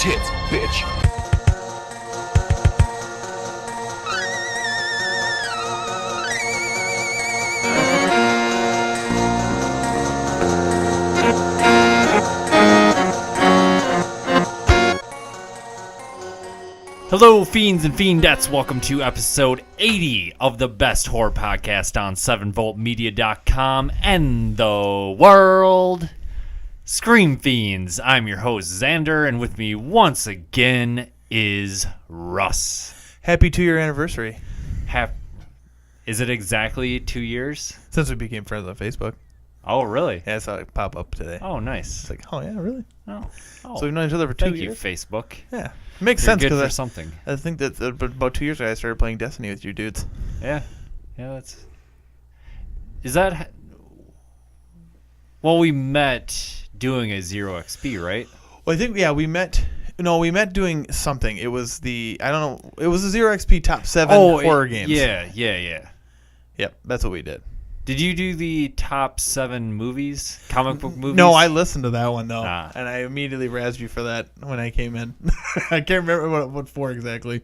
tits, bitch. Hello, fiends and fiendettes. Welcome to episode 80 of the best horror podcast on 7voltmedia.com and the world. Scream Fiends. I'm your host, Xander, and with me once again is Russ. Happy 2-year anniversary. Is it exactly 2 years? Since we became friends on Facebook. Oh, really? Yeah, I saw it pop up today. Oh, nice. It's like, oh, yeah, really? Oh. So we've known each other for 2 Thank years? you, Facebook. Yeah. It makes You're sense good for because something. I think that about 2 years ago I started playing Destiny with you dudes. Yeah. That's... Is that... Well, we met doing a 0 XP, right? Well, I think, yeah, we met doing something. It was it was a 0 XP top 7 horror games. Yeah. Yep, that's what we did. Did you do the top 7 movies, comic book movies? No, I listened to that one, though. Ah. And I immediately razzed you for that when I came in. I can't remember what for exactly.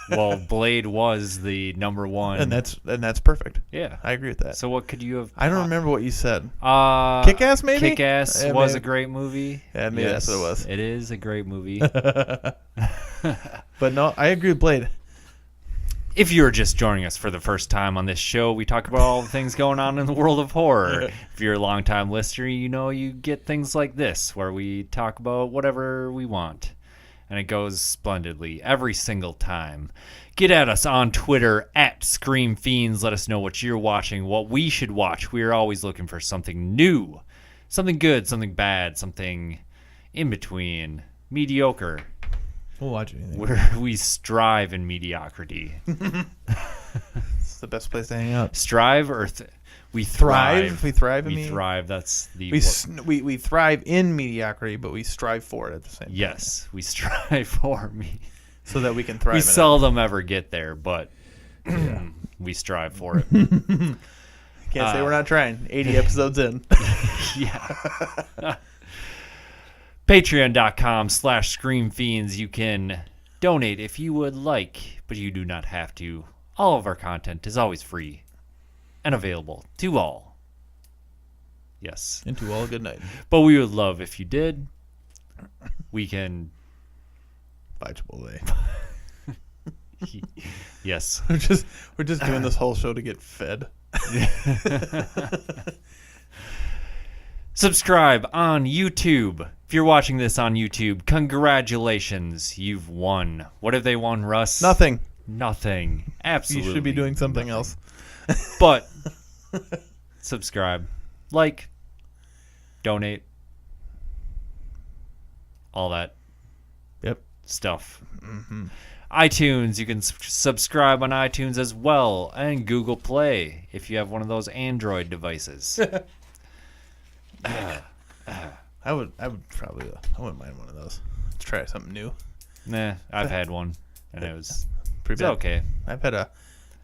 Well, Blade was the number one. And that's perfect. Yeah. I agree with that. So what could you have... I don't remember what you said. Kick-Ass, maybe? Kick-Ass was a great movie. Yeah, maybe that's what it was. It is a great movie. But no, I agree with Blade. If you're just joining us for the first time on this show, we talk about all the things going on in the world of horror. If you're a longtime listener, you know you get things like this, where we talk about whatever we want. And it goes splendidly every single time. Get at us on Twitter, at Scream Fiends. Let us know what you're watching, what we should watch. We're always looking for something new, something good, something bad, something in between, mediocre. We'll watch anything. Where we strive in mediocrity. It's the best place to hang out. Strive or we thrive? We thrive. We thrive. That's the we thrive in mediocrity, but we strive for it at the same time. Yes, we strive for me. So that we can thrive. We in seldom ever get there, but we strive for it. Can't say we're not trying. 80 episodes in. Yeah. Patreon.com/ScreamFiends. You can donate if you would like, but you do not have to. All of our content is always free and available to all. Yes. And to all, good night. But we would love if you did. We can... Bye, Chipotle. Yes. We're just doing this whole show to get fed. Subscribe on YouTube. If you're watching this on YouTube, congratulations. You've won. What have they won, Russ? Nothing. Absolutely. You should be doing something else. But subscribe, like, donate, all that stuff. Mm-hmm. iTunes, you can subscribe on iTunes as well, and Google Play if you have one of those Android devices. I would probably I wouldn't mind one of those. Let's try something new. Nah, I've had one, and it was pretty bad. bad. Okay. I've had a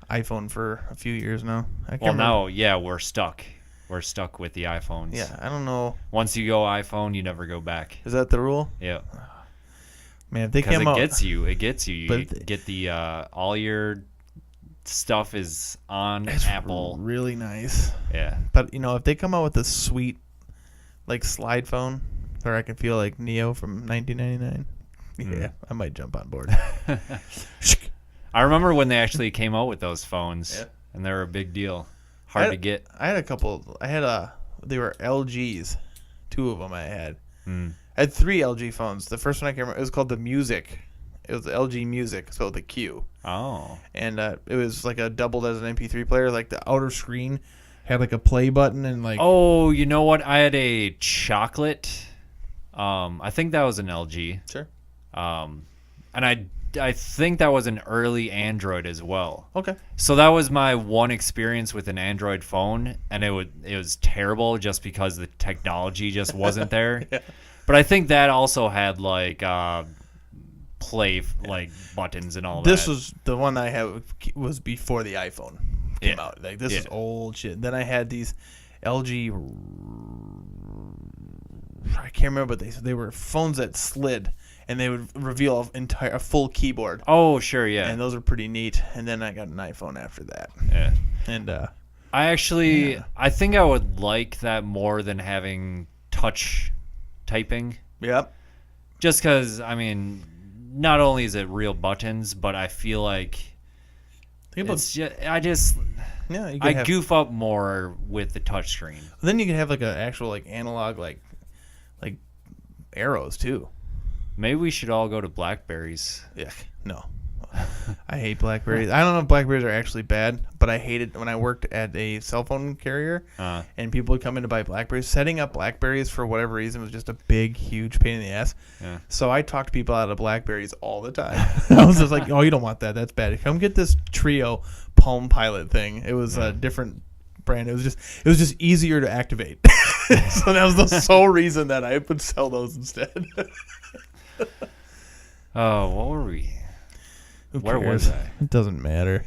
iPhone for a few years now. Now, yeah, we're stuck. We're stuck with the iPhones. Yeah, I don't know. Once you go iPhone, you never go back. Is that the rule? Yeah. Man, if they Because came out, it gets you. You But get the all your stuff is on it's Apple. really nice. Yeah. But if they come out with a sweet, like, slide phone where I can feel like Neo from 1999, yeah, I might jump on board. I remember when they actually came out with those phones, Yeah. and they were a big deal. Hard to get. I had a couple. They were LGs. 2 of them I had. I had 3 LG phones. The first one I can remember, it was called the Music. It was the LG Music, so the Q. Oh. And it was like a doubled as an MP3 player. Like the outer screen had like a play button and like. Oh, you know what? I had a chocolate. I think that was an LG. Sure. And I think that was an early Android as well. Okay. So that was my one experience with an Android phone, and it was terrible just because the technology just wasn't there. Yeah. But I think that also had like play like buttons and all that. This was the one I had was before the iPhone came out. Like this is old shit. Then I had these LG I can't remember, but they were phones that slid, and they would reveal a full keyboard. Oh, sure, yeah. And those are pretty neat. And then I got an iPhone after that. Yeah. And I think I would like that more than having touch typing. Yep. Just because, I mean, not only is it real buttons, but I feel like it's just, I goof up more with the touchscreen. Then you can have like an actual like analog like arrows too. Maybe we should all go to Blackberries. Yeah, no. I hate Blackberries. I don't know if Blackberries are actually bad, but I hated when I worked at a cell phone carrier and people would come in to buy Blackberries. Setting up Blackberries for whatever reason was just a big, huge pain in the ass. Yeah. So I talked people out of Blackberries all the time. I was just like, oh, you don't want that. That's bad. Come get this Trio Palm Pilot thing. It was a different brand. It was just easier to activate. So that was the sole reason that I would sell those instead. Oh, what were we? Where was I? It doesn't matter.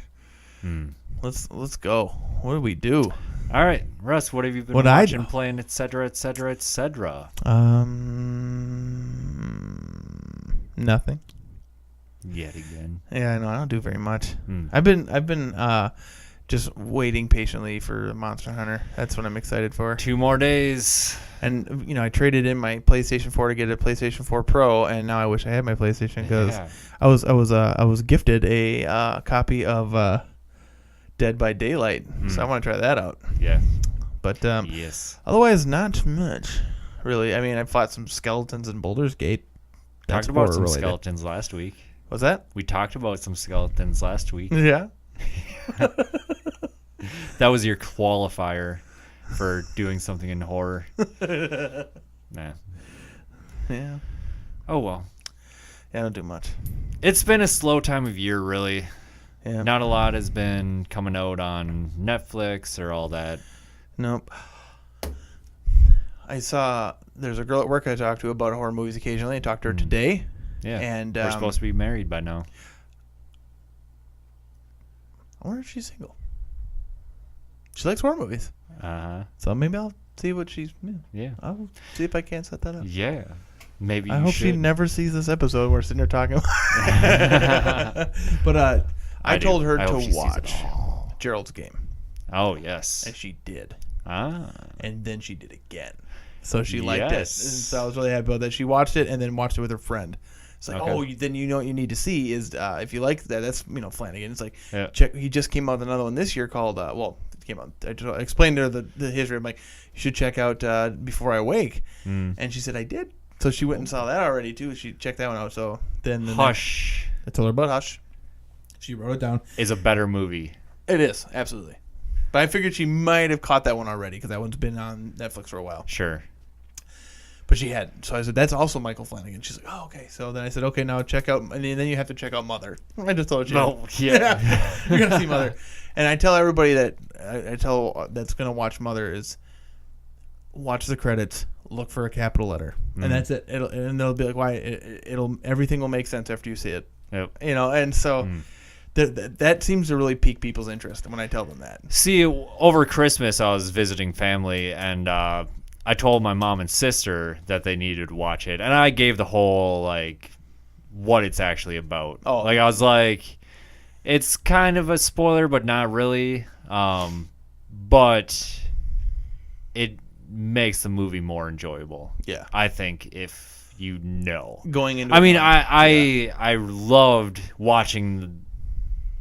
Let's go. What do we do? All right, Russ, what have you been watching, playing, etc., etc., etc.? Nothing. Yet again. Yeah, I know. I don't do very much. I've been just waiting patiently for Monster Hunter. That's what I'm excited for. 2 more days. And I traded in my PlayStation 4 to get a PlayStation 4 Pro, and now I wish I had my PlayStation because I was gifted a copy of Dead by Daylight, so I want to try that out. Yeah, but yes. Otherwise, not much really. I mean, I fought some skeletons in Baldur's Gate. Talked about some skeletons last week. What's that? We talked about some skeletons last week. Yeah. That was your qualifier for doing something in horror. Nah. Yeah. Oh, well. Yeah, I don't do much. It's been a slow time of year, really. Yeah. Not a lot has been coming out on Netflix or all that. Nope. I saw there's a girl at work I talk to about horror movies occasionally. I talked to her today. Yeah. And we're supposed to be married by now. I wonder if she's single. She likes horror movies. Uh-huh. So maybe I'll see what she's... Yeah. I'll see if I can't set that up. Yeah. Maybe I hope she never sees this episode. We're sitting there talking. But I told her to watch Gerald's Game. Oh, yes. And she did. Ah. And then she did again. So she liked it. And so I was really happy about that. She watched it and then watched it with her friend. It's like, then you know what you need to see is if you like that, that's Flanagan. It's like, check. He just came out with another one this year called, it came out. I explained to her the history. I'm like, you should check out Before I Wake. And she said, I did. So she went and saw that already, too. She checked that one out. So then Hush. I told her about Hush. She wrote it down. Is a better movie. It is, absolutely. But I figured she might have caught that one already because that one's been on Netflix for a while. Sure. But she hadn't. So I said, that's also Michael Flanagan. She's like, oh, okay. So then I said, okay, now check out, and then you have to check out Mother. I just told you. No, yeah. You're going to see Mother. And I tell everybody that, that's going to watch Mother is watch the credits, look for a capital letter. And that's it. And they'll be like, why? Everything will make sense after you see it. Yep. And so... That seems to really pique people's interest when I tell them that. See, over Christmas, I was visiting family, and I told my mom and sister that they needed to watch it, and I gave the whole, what it's actually about. Oh. I was like, it's kind of a spoiler, but not really. But it makes the movie more enjoyable. Yeah. I think if you know. Going into I loved watching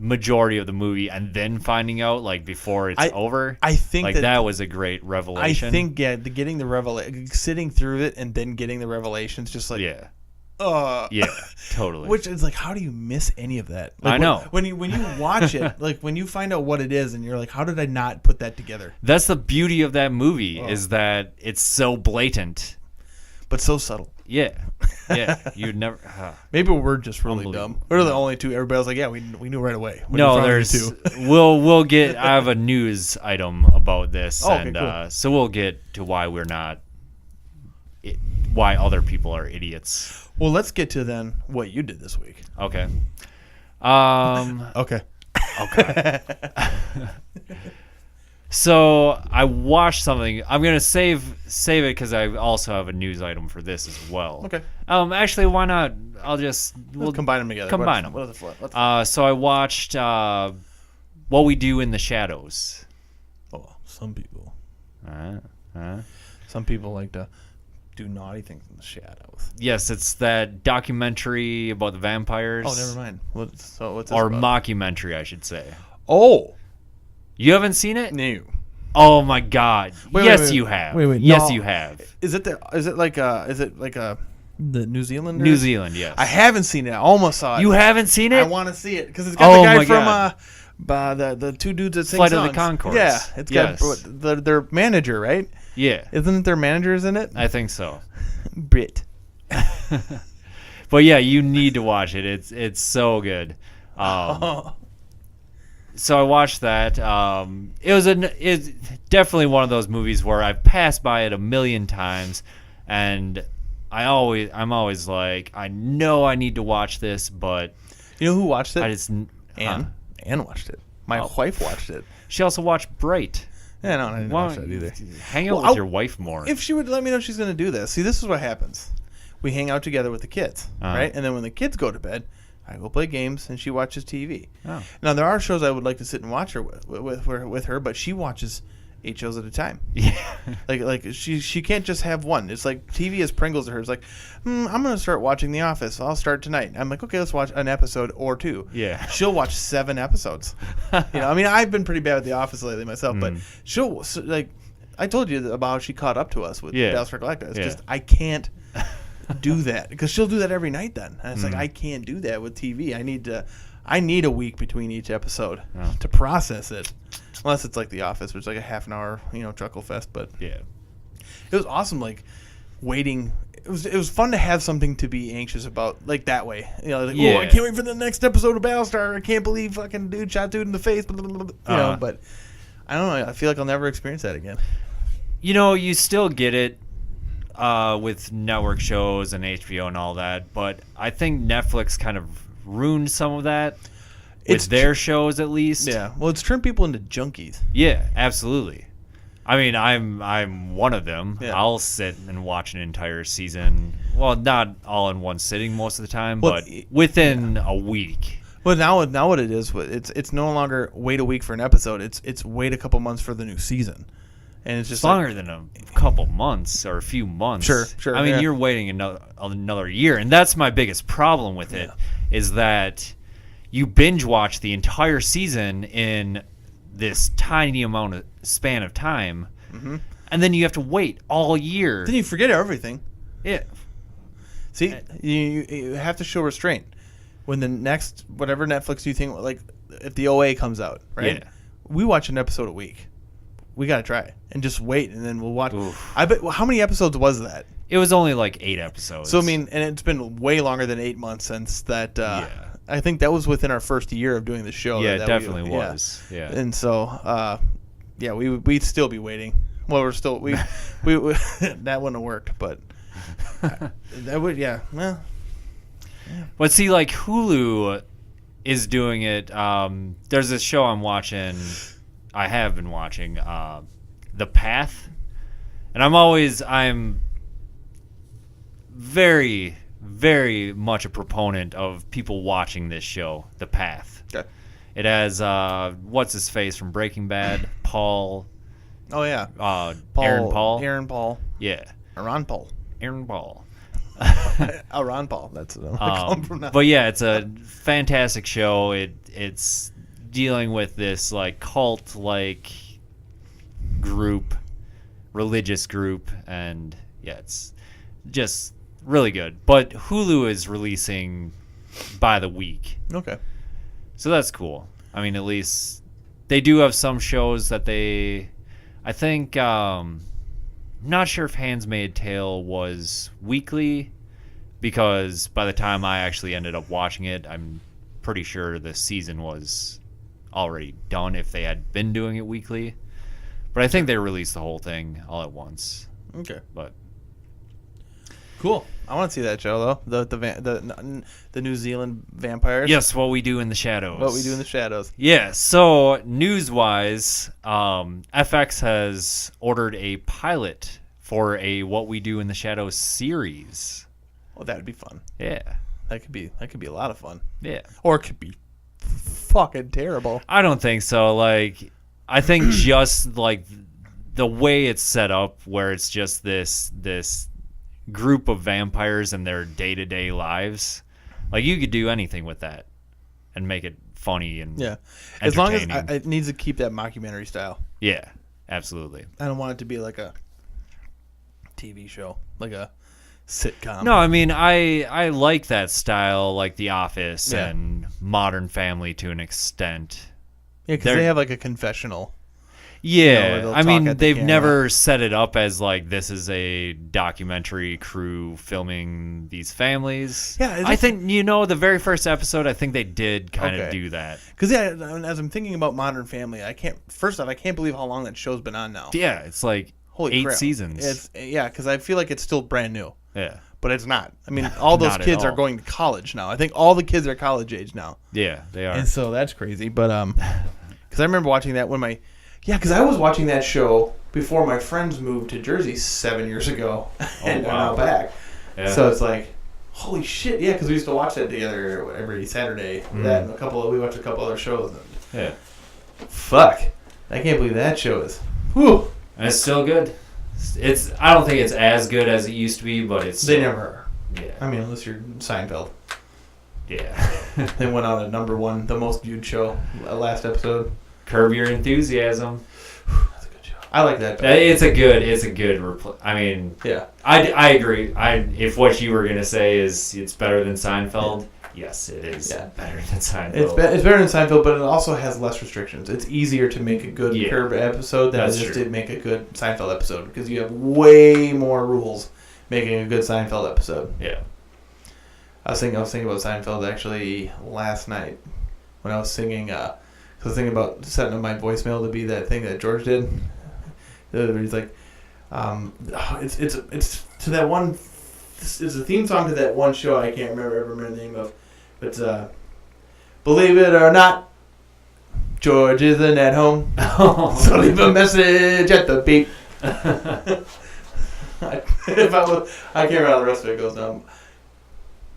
majority of the movie and then finding out before it's over. I think that was a great revelation. I think getting the revelation, sitting through it and then getting the revelations, just yeah, totally. Which is how do you miss any of that? I know when you watch it, when you find out what it is, and you're like, how did I not put that together? That's the beauty of that movie is that it's so blatant, but so subtle. Yeah. You'd never. Maybe we're just really dumb. We're the only two. Everybody was like, "Yeah, we knew right away." No, there's. We'll get. I have a news item about this, cool. So we'll get to why we're not. Why other people are idiots. Well, let's get to then what you did this week. Okay. Okay. So I watched something. I'm gonna save it because I also have a news item for this as well. Okay. Actually, why not? We'll combine them together. Combine them. What is the So I watched What We Do in the Shadows. Oh, some people. Uh, Some people like to do naughty things in the shadows. Yes, it's that documentary about the vampires. Oh, never mind. What's this Or about? mockumentary, I should say. Oh, You haven't seen it? no. Oh my God! Yes, wait. you have. Wait, yes, no. you have. Is it like the New Zealand? New Zealand, yes. I haven't seen it. I almost saw it. You haven't seen it? I want to see it because it's got Oh the my guy from the two dudes that sing Flight songs. of the Conchords. Yeah, it's got Yes. their manager, right? Yeah, Isn't it their managers in it? I think so. Brit. But yeah, you need to watch it. It's so good. So I watched that. It's definitely one of those movies where I've passed by it a million times, and I'm always like, I know I need to watch this, but You know who watched it? I just Anne. Anne watched it. My wife watched it. She also watched Bright. Yeah, no, I didn't watch that either. Hang out Well, with your wife more. If she would let me know she's going to do this. See, this is what happens. We hang out together with the kids, right? And then when the kids go to bed, I go play games and she watches TV. Oh. Now there are shows I would like to sit and watch her with her, but she watches 8 shows at a time. Yeah. Like she can't just have one. It's like TV is Pringles to her. It's like, I'm gonna start watching The Office. I'll start tonight. I'm like, okay, let's watch an episode or two. Yeah. She'll watch 7 episodes. I mean, I've been pretty bad with The Office lately myself, but she'll like. I told you about how she caught up to us with Battlestar Galactica. It's just I can't do that because she'll do that every night. Then and it's like I can't do that with TV. I need a week between each episode to process it. Unless it's like The Office, which is like a half an hour, chuckle fest. But Yeah. it was awesome, like waiting. It was fun to have something to be anxious about, like that way. Like, oh, I can't wait for the next episode of Battlestar. I can't believe fucking dude shot dude in the face. Blah, blah, blah, but I don't know. I feel like I'll never experience that again. You still get it with network shows and HBO and all that, but I think Netflix kind of ruined some of that with their shows, at least. Yeah. Well, it's turned people into junkies. Yeah, absolutely. I mean, I'm one of them. Yeah. I'll sit and watch an entire season. Well, not all in one sitting most of the time, but within a week. Well, now what it is, it's no longer wait a week for an episode. It's wait a couple months for the new season, and it's just longer than a couple months or a few months. Sure. I mean, you're waiting another year, and that's my biggest problem with it is that you binge watch the entire season in this tiny amount of span of time, and then you have to wait all year. Then you forget everything. Yeah. See, you have to show restraint. When the next, whatever Netflix you think, like if the OA comes out, right? Yeah. We watch an episode a week. We got to try it and just wait, and then we'll watch. Oof. I bet, how many episodes was that? It was only like 8 episodes. So, I mean, and it's been way longer than 8 months since that. I think that was within our first year of doing the show. Yeah, it definitely was. Yeah. And so, we'd still be waiting. Well, we that wouldn't have worked, but that would, well. But see, like Hulu is doing it. There's this show I have been watching, The Path, and I'm very, very much a proponent of people watching this show, The Path. Okay. It has what's his face from Breaking Bad, Paul. Oh yeah. Aaron Paul. Aaron Paul. Yeah. Aaron Paul. Aaron Paul. Aaron Paul. That's what I'm gonna call him from now. But yeah, it's a fantastic show. It's dealing with this like cult like group, religious group, and yeah, it's just really good. But Hulu is releasing by the week. Okay. So that's cool. I mean, at least they do have some shows that I think, not sure if Handmaid's Tale was weekly, because by the time I actually ended up watching it, I'm pretty sure the season was already done if they had been doing it weekly. But I think they released the whole thing all at once. Okay. But cool. I want to see that show though. The New Zealand vampires. Yes, What We Do in the Shadows. What We Do in the Shadows. Yeah. So news-wise, FX has ordered a pilot for a What We Do in the Shadows series. Well, that would be fun. Yeah. That could be a lot of fun. Yeah. Or it could be fucking terrible. I don't think so. Like, I think just like the way it's set up, where it's just this group of vampires and their day-to-day lives, like you could do anything with that and make it funny and as long as it needs to keep that mockumentary style. Yeah, absolutely. I don't want it to be like a TV show, like a sitcom. No, I mean I like that style, like The Office and Modern Family to an extent. Yeah, because they have like a confessional. Yeah, where I mean, they've camera. never set it up as like this is a documentary crew filming these families. Yeah, I think the very first episode, I think they did kind of do that. Because as I'm thinking about Modern Family, I can't believe how long that show's been on now. Yeah, it's like Holy 8 crap. seasons. Because I feel like it's still brand new. Yeah, But it's not. I mean, all those Not at kids are all. going to college now. I think all the kids are college age now. yeah, they are. And so that's crazy. But because I remember watching that when because I was watching that show before my friends moved to Jersey 7 years ago, and they're now back. Yeah. So it's like, holy shit, yeah, because we used to watch that together every Saturday. That and we watched a couple other shows. Yeah, Fuck, I can't believe that show is. Whew. and it's still good. I don't think it's as good as it used to be, but it's. They never are. Yeah. I mean, unless you're Seinfeld. Yeah. They went on at number one, the most viewed show last episode. Curb Your Enthusiasm. That's a good show. I like that. It's a good. I mean, Yeah. I agree. If what you were gonna say is it's better than Seinfeld, yes, it is better than Seinfeld. It's better than Seinfeld, but it also has less restrictions. It's easier to make a good Curb episode than it is to make a good Seinfeld episode because you have way more rules making a good Seinfeld episode. Yeah. I was thinking about Seinfeld actually last night when I was singing. I was thinking about setting up my voicemail to be that thing that George did. He's like, it's to that one. It's a theme song to that one show I can't remember the name of, but believe it or not, George isn't at home, so leave a message at the beep. I can't remember how the rest of it goes now.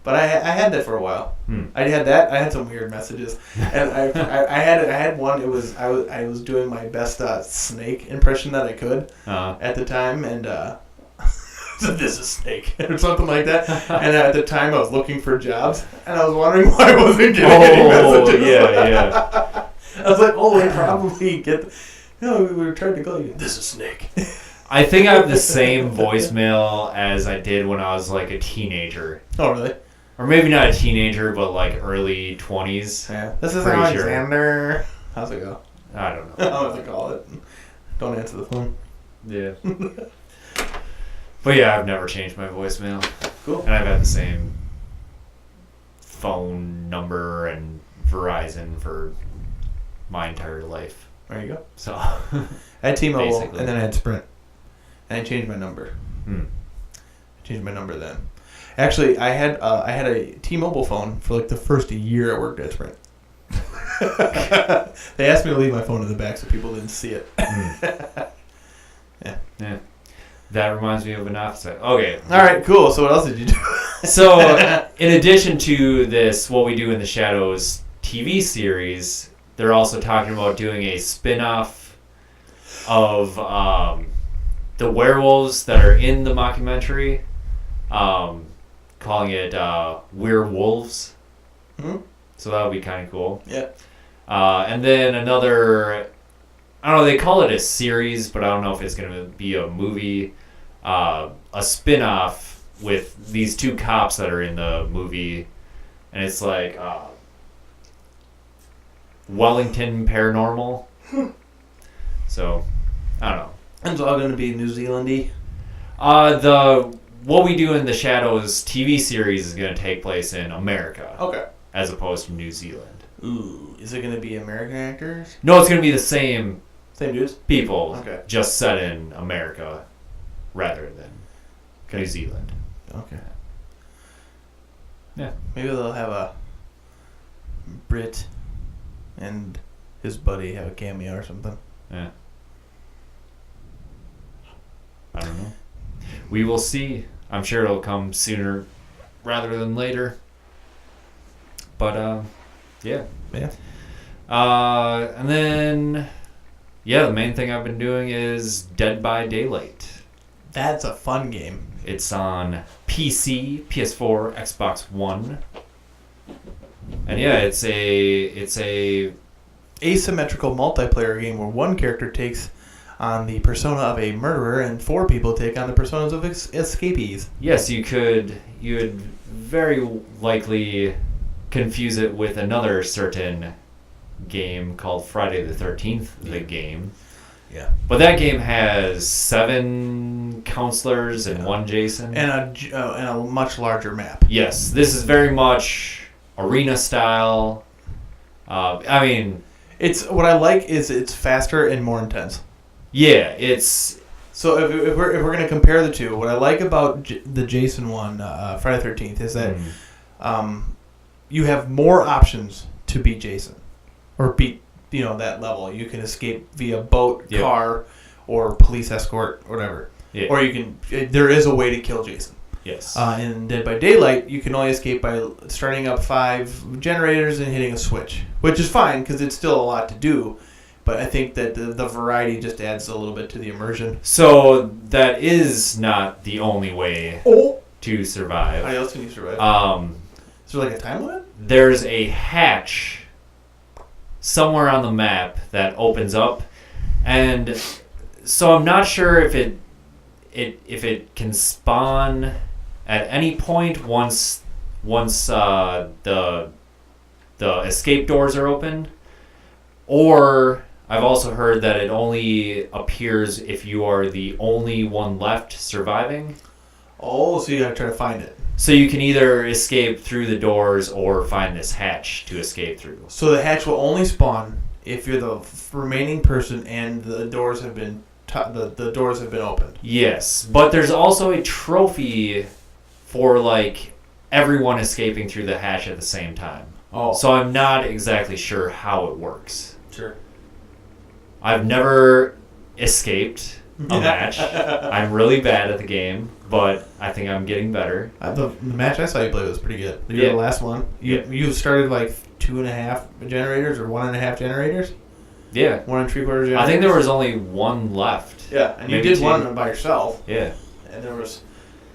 But I had that for a while. I had that. I had some weird messages, and I had one. It was I was doing my best Snake impression that I could at the time, and this is Snake or something like that. And at the time, I was looking for jobs, and I was wondering why I wasn't getting any messages. Yeah. I was like, oh, I probably get. No, we were trying to call you. This is Snake. I think I have the same voicemail as I did when I was like a teenager. Oh, really? Or maybe not a teenager, but like early 20s. Yeah. This is Pretty Alexander. How's it go? I don't I know. don't have to call it. Don't answer the phone. Yeah. But yeah, I've never changed my voicemail. Cool. And I've had the same phone number and Verizon for my entire life. There you go. So I had T-Mobile, Basically. and then I had Sprint. And I changed my number. Hmm. I changed my number then. Actually, I had a T-Mobile phone for like the first year I worked at Sprint. They asked me to leave my phone in the back so people didn't see it. Yeah. That reminds me of an office. Okay. All right, cool. So what else did you do? So, in addition to this What We Do in the Shadows TV series, they're also talking about doing a spin-off of the werewolves that are in the mockumentary, calling it We're Wolves. Hmm? So that would be kind of cool. Yeah. And then another, I don't know, they call it a series, but I don't know if it's going to be a movie, a spin-off with these two cops that are in the movie, and it's like Wellington Paranormal. So, I don't know. And it's all going to be New Zealand-y? The What We Do in the Shadows TV series is going to take place in America. Okay. As opposed to New Zealand. Ooh, is it going to be American actors? No, it's going to be the same Same dudes? people, Okay. just set in America rather than New Zealand. Okay. Yeah. Maybe they'll have a Brit and his buddy have a cameo or something. Yeah. I don't know. We will see. I'm sure it'll come sooner rather than later. But, yeah. Yeah. And then, the main thing I've been doing is Dead by Daylight. That's a fun game. It's on PC, PS4, Xbox One. And it's a asymmetrical multiplayer game where one character takes on the persona of a murderer and 4 people take on the personas of escapees. Yes, you would very likely confuse it with another certain game called Friday the 13th, the game. Yeah. But that game has 7 counselors and 1 Jason. And a much larger map. Yes, this is very much arena style. It's what I like is it's faster and more intense. Yeah, it's... So if we're going to compare the two, what I like about the Jason one, Friday the 13th, is that you have more options to beat Jason. Or beat, that level. You can escape via boat, car, or police escort, whatever. Yeah. Or there is a way to kill Jason. Yes. In Dead by Daylight, you can only escape by starting up 5 generators and hitting a switch, which is fine because it's still a lot to do. But I think that the variety just adds a little bit to the immersion. So that is not the only way to survive. How else can you survive? Is there like a time limit? There's a hatch somewhere on the map that opens up, and so I'm not sure if it can spawn at any point once the escape doors are open, or I've also heard that it only appears if you are the only one left surviving. Oh, so you gotta try to find it. So you can either escape through the doors or find this hatch to escape through. So the hatch will only spawn if you're the remaining person and the doors have been the doors have been opened. Yes, but there's also a trophy for everyone escaping through the hatch at the same time. Oh. So I'm not exactly sure how it works. Sure. I've never escaped a match. I'm really bad at the game, but I think I'm getting better. The match I saw you play was pretty good. You were the last one. You started 2.5 generators or 1.5 generators? Yeah. 1 3/4 generators? I think there was only 1 left. Yeah, and you did 2. 1 by yourself. Yeah. And there was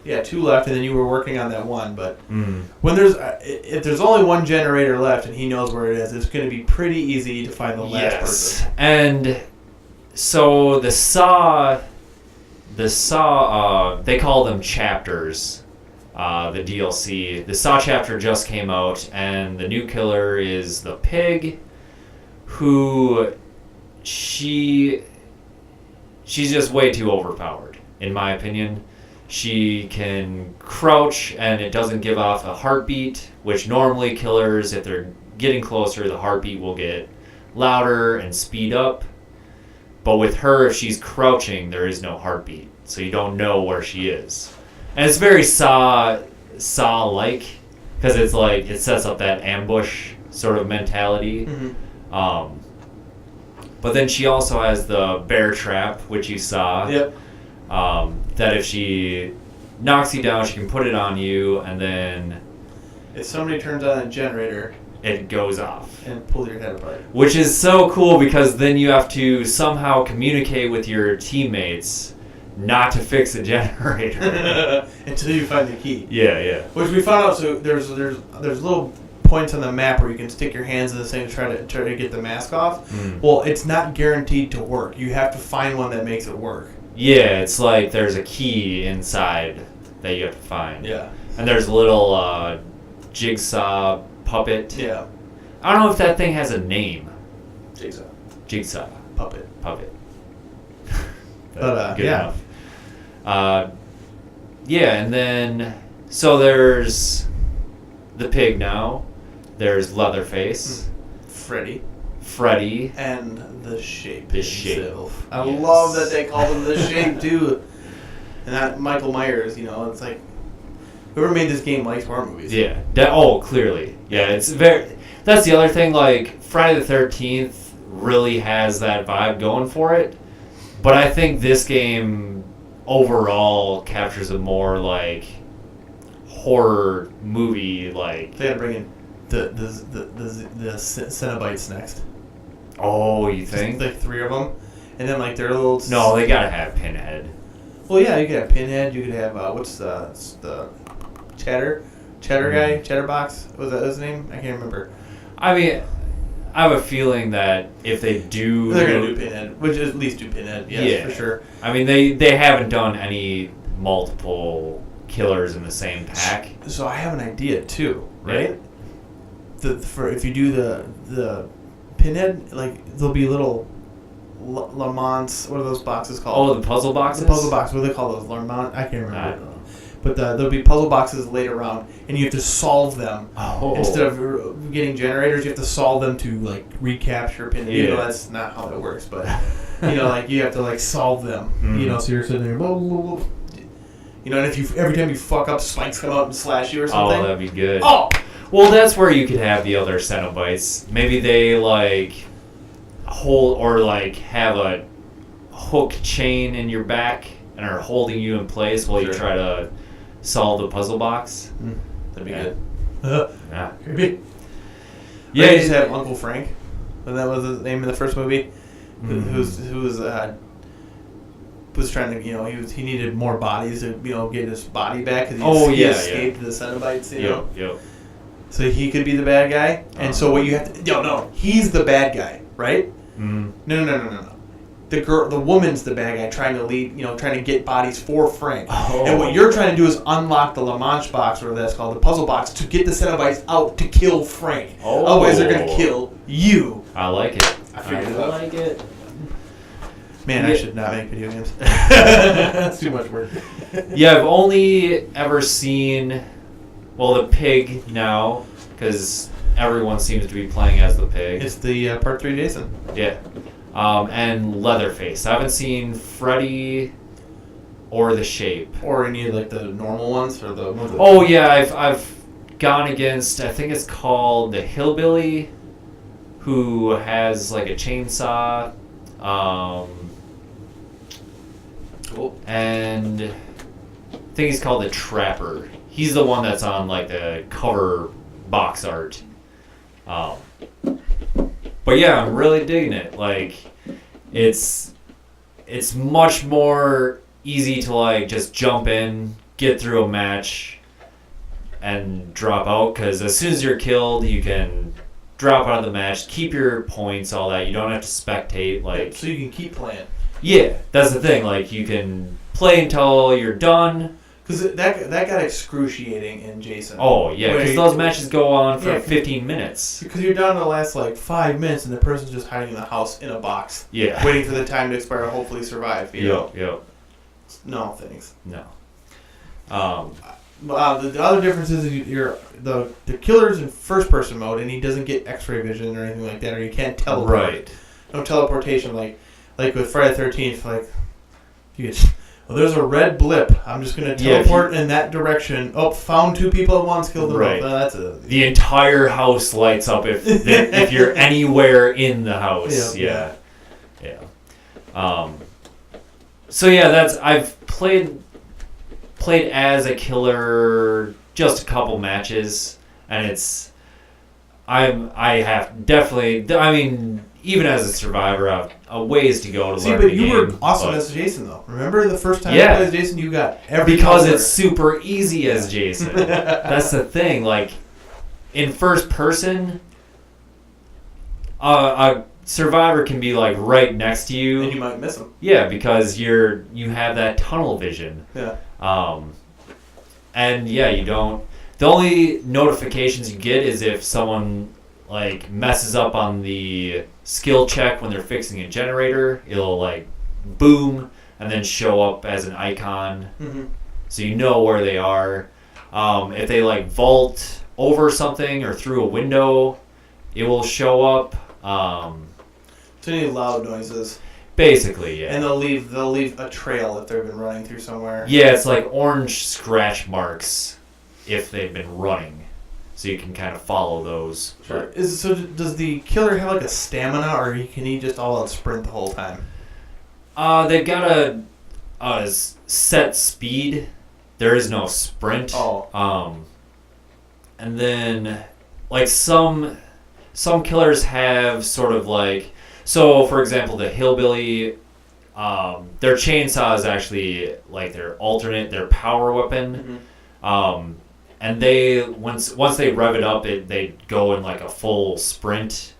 2 left, and then you were working on that one. But when if there's only 1 generator left and he knows where it is, it's going to be pretty easy to find the last person. And so the Saw, they call them chapters. The DLC, the Saw chapter just came out, and the new killer is the pig, who she's just way too overpowered, in my opinion. She can crouch, and it doesn't give off a heartbeat, which normally killers, if they're getting closer, the heartbeat will get louder and speed up. But with her, if she's crouching, there is no heartbeat, so you don't know where she is. And it's very Saw-like, because it's it sets up that ambush sort of mentality. Mm-hmm. But then she also has the bear trap, which you saw. Yep. That if she knocks you down, she can put it on you, and then if somebody turns on a generator, it goes off and pulls your head apart. Which is so cool, because then you have to somehow communicate with your teammates not to fix a generator until you find the key. Yeah. Which we found out. So there's little points on the map where you can stick your hands in the same to try to get the mask off. Well, it's not guaranteed to work. You have to find one that makes it work. Yeah, it's there's a key inside that you have to find. Yeah. And there's a little jigsaw puppet. Yeah. I don't know if that thing has a name. Jigsaw. Puppet. But good enough. And then so there's the pig now. There's Leatherface. Freddy. And the Shape. I Yes. love that they called him the Shape too. And not Michael Myers, it's Whoever made this game likes horror movies. Yeah. Clearly. Yeah, it's very... That's the other thing, like, Friday the 13th really has that vibe going for it. But I think this game overall captures a more, like, horror movie, like... They gotta bring in the Cenobites next. Oh, you think? Just, like 3 of them. And then, like, their little... No, they gotta have Pinhead. Well, yeah, you could have Pinhead. You could have, what's the Cheddar guy? Chatterbox? Was that his name? I can't remember. I mean, I have a feeling that if they do... They're going to do Pinhead. Which at least do Pinhead, yes, yeah, for sure. I mean, they haven't done any multiple killers in the same pack. So I have an idea, too, right? Yeah. If you do the Pinhead, like, there'll be little... Lamont, what are those boxes called? Oh, the puzzle boxes? The puzzle box, what do they call those? Lamont? I can't remember. I don't know. But there'll be puzzle boxes laid around, and you have to solve them. Oh. Instead of getting generators, you have to solve them to, like, recapture Pinhead. Yeah. You know, that's not how that works, but, you know, like, you have to, like, solve them. Mm-hmm. You know, so you're sitting there, blah, blah, blah. You know, and if every time you fuck up, spikes come out and slash you or something. Oh, that'd be good. Oh! Well, that's where you could have the other Cenobites. Maybe they, like, hold, or, like, have a hook chain in your back and are holding you in place while you try to solve the puzzle box. That'd be good. Yeah. Creepy. Yeah, you just have Uncle Frank. And that was the name of the first movie. Who was trying to, you know, he needed more bodies to, you know, get his body back because he escaped the Cenobites, you know. Yep. So he could be the bad guy, and so what you have to he's the bad guy, right? Mm-hmm. No. The woman's the bad guy trying to lead, you know, trying to get bodies for Frank. Oh. And what you're trying to do is unlock the La Manche box, or that's called the puzzle box, to get the Cenobites out to kill Frank. Oh. Otherwise, they're gonna kill you. I like it. I figured it out. like it. Man, I should not make video games. That's too much work. Yeah, I've only ever seen, the pig now, because everyone seems to be playing as the pig. It's the Part 3 Jason. Yeah. And Leatherface. I haven't seen Freddy or The Shape. Or any of, like, the normal ones? Or the Oh, yeah, I've gone against, I think it's called the Hillbilly, who has, like, a chainsaw. Cool. And I think he's called the Trapper. He's the one that's on, like, the cover box art. But yeah, I'm really digging it. Like, it's much more easy to, like, just jump in, get through a match, and drop out. Because as soon as you're killed, you can drop out of the match, keep your points, all that. You don't have to spectate. Like, so you can keep playing. Yeah, that's the thing. Like, you can play until you're done. Because that got excruciating in Jason. Oh, yeah, because those matches go on for 15 minutes. Because you're down to the last, like, 5 minutes, and the person's just hiding in the house in a box. Yeah. Waiting for the time to expire to hopefully survive. Yep. No, thanks. No. The other difference is the killer's in first-person mode, and he doesn't get X-ray vision or anything like that, or you can't teleport. Right. No teleportation, like with Friday the 13th, like, you get... Well, there's a red blip. I'm just going to teleport in that direction. Oh, found 2 people at once, killed them both. The entire house lights up if you're anywhere in the house. Yeah. So yeah, I've played as a killer just a couple matches, and even as a survivor, I have a ways to go to learn the game. See, but you were awesome as Jason, though. Remember the first time you played as Jason, you got every Because color. it's super easy as Jason. That's the thing. Like, in first person, a survivor can be, like, right next to you. And you might miss him. Yeah, because you have that tunnel vision. Yeah. And, yeah, you don't... The only notifications you get is if someone, like, messes up on the skill check when they're fixing a generator. It'll, like, boom and then show up as an icon. Mm-hmm. So you know where they are. If they, like, vault over something or through a window, it will show up. So any loud noises. Basically, yeah. And they'll leave a trail if they've been running through somewhere. Yeah, it's like orange scratch marks if they've been running. So you can kind of follow those. Sure. So does the killer have like a stamina, or can he just all out sprint the whole time? They've got a set speed. There is no sprint. Oh. And then like some killers have sort of like, so for example, the hillbilly, their chainsaw is actually like their power weapon. Mm-hmm. And they once they rev it up, they go in like a full sprint.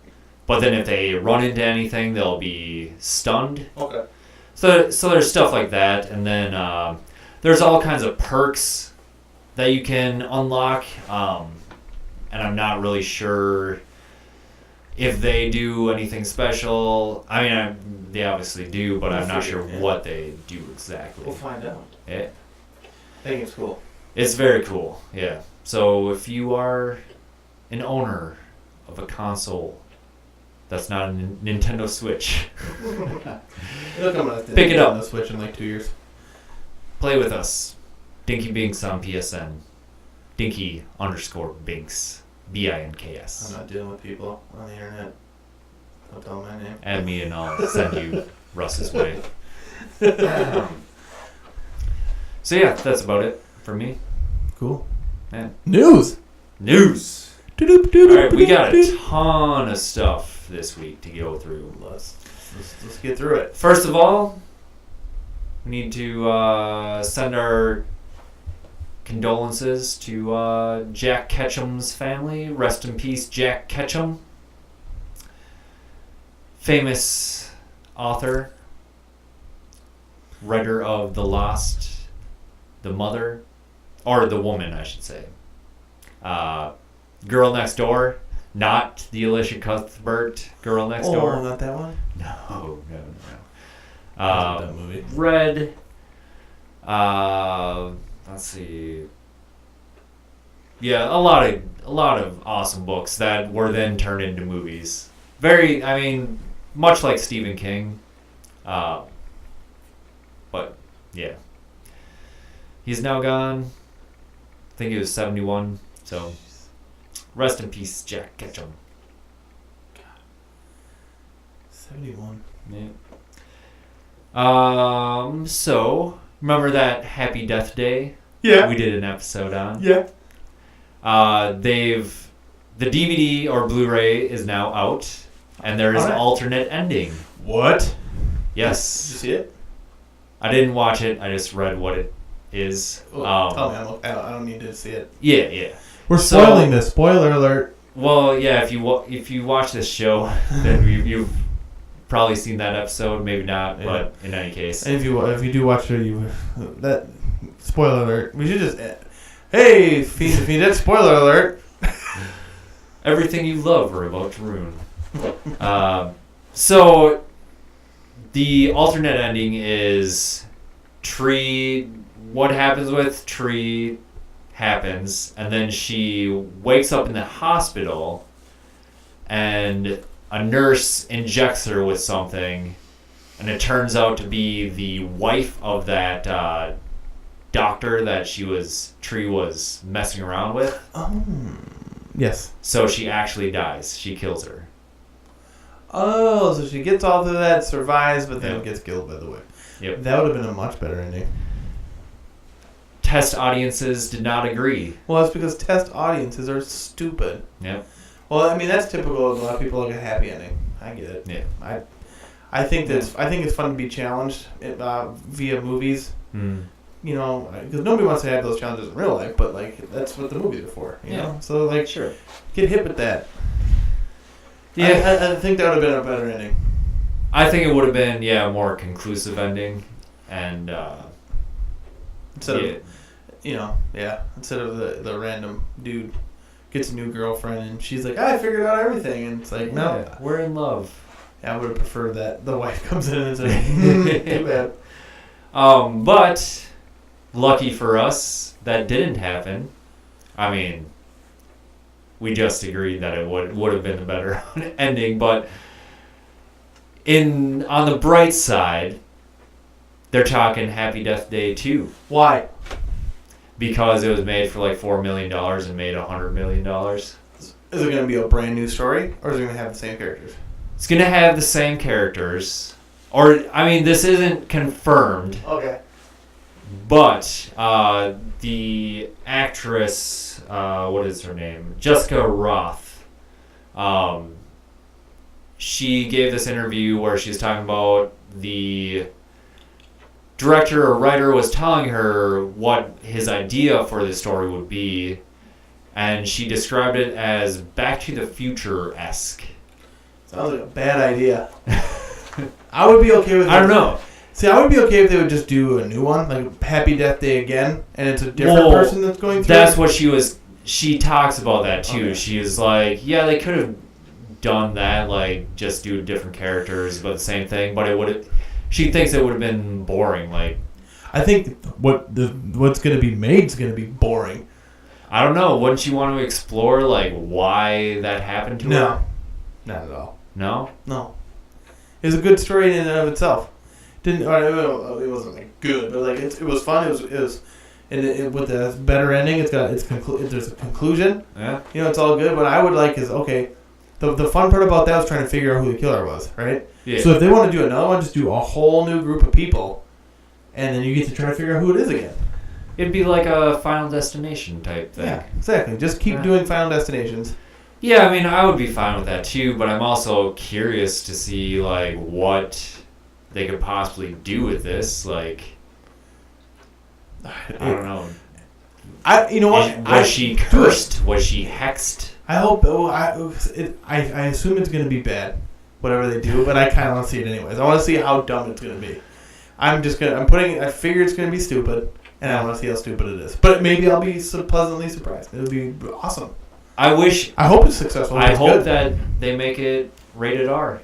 But then if they run into anything, they'll be stunned. Okay. So there's stuff like that, and then there's all kinds of perks that you can unlock. And I'm not really sure if they do anything special. I mean, they obviously do, but I'm not sure what they do exactly. We'll find out. Yeah. I think it's cool. It's very cool, yeah. So if you are an owner of a console that's not a Nintendo Switch, pick it up. Switch in like 2 years. Play with us. Dinky Binks on PSN. Dinky_Binks. BINKS. I'm not dealing with people on the internet. Don't tell my name. Add me and I'll send you Russ's way. So yeah, that's about it for me. Cool. Yeah. News. Alright, we got a ton of stuff this week to go through. Let's get through it. First of all, we need to send our condolences to Jack Ketchum's family. Rest in peace, Jack Ketchum. Famous author, writer of The Lost, The Mother, or The Woman, I should say. Girl Next Door, not the Alicia Cuthbert Girl Next Door. Oh, not that one? No. That's a dumb movie. Read, let's see. Yeah, a lot of awesome books that were then turned into movies. Much like Stephen King. But yeah. He's now gone. I think he was 71. So rest in peace, Jack Ketchum. 71. Yeah. So remember that Happy Death Day? Yeah. We did an episode on. Yeah. The DVD or Blu-ray is now out, and there is an alternate ending. What? Yes. Did you see it? I didn't watch it. I just read what it is. Tell me, I don't need to see it. Yeah. We're spoiling this. Spoiler alert. Well, yeah. If you watch this show, then you've probably seen that episode. Maybe not, but in any case. And if you do watch it, that spoiler alert. We should just if you did spoiler alert. Everything you love we're about to ruin. So the alternate ending is Tree. What happens with Tree happens, and then she wakes up in the hospital, and a nurse injects her with something, and it turns out to be the wife of that doctor that Tree was messing around with. Yes. So she actually dies. She kills her. Oh, so she gets all through that, survives, but then gets killed by the way. Yep. That would have been a much better ending. Test audiences did not agree. Well, that's because test audiences are stupid. Yep. Well, I mean that's typical of a lot of people like a happy ending. I get it. Yeah. I think it's fun to be challenged via movies. You know, because nobody wants to have those challenges in real life, but like that's what the movies are for. You know, so like sure, get hit with that. Yeah, I think that would have been a better ending. I think it would have been a more conclusive ending, and instead of instead of the random dude gets a new girlfriend and she's like, I figured out everything, and it's like, no, we're in love. Yeah, I would have preferred that the wife comes in and says, too bad. But lucky for us, that didn't happen. I mean, we just agreed that it would have been the better ending, but on the bright side, they're talking Happy Death Day 2. Why? because it was made for like $4 million and made $100 million. Is it going to be a brand new story, or is it going to have the same characters? It's going to have the same characters. Or, I mean, this isn't confirmed. Okay. But the actress, what is her name? Jessica Roth. She gave this interview where she's talking about the director or writer was telling her what his idea for the story would be, and she described it as Back to the Future-esque. Sounds like a bad idea. I would be okay with. I don't know. See, I would be okay if they would just do a new one, like Happy Death Day again, and it's a different person that's going through. That's what she talks about that too. Okay. She was like, yeah, they could have done that, like just do different characters but the same thing, but it would. She thinks it would have been boring. Like, I think what's going to be made is going to be boring. I don't know. Wouldn't you want to explore like why that happened to her? No, not at all. No. It was a good story in and of itself. It wasn't like good, but like it was fun. It was, and with the better ending, there's a conclusion. Yeah. You know, it's all good. What I would like is okay. The fun part about that was trying to figure out who the killer was, right? Yeah. So if they want to do another one, just do a whole new group of people, and then you get to try to figure out who it is again. It'd be like a Final Destination type thing. Yeah, exactly. Just keep doing Final Destinations. Yeah, I mean, I would be fine with that too, but I'm also curious to see like what they could possibly do with this. Like, I don't know. You know what? Was she cursed? Was she hexed? I hope. I assume it's going to be bad, whatever they do. But I kind of want to see it anyways. I want to see how dumb it's going to be. I figure it's going to be stupid, and I want to see how stupid it is. But maybe I'll be pleasantly surprised. It'll be awesome. I hope it's successful. I hope that they make it rated R.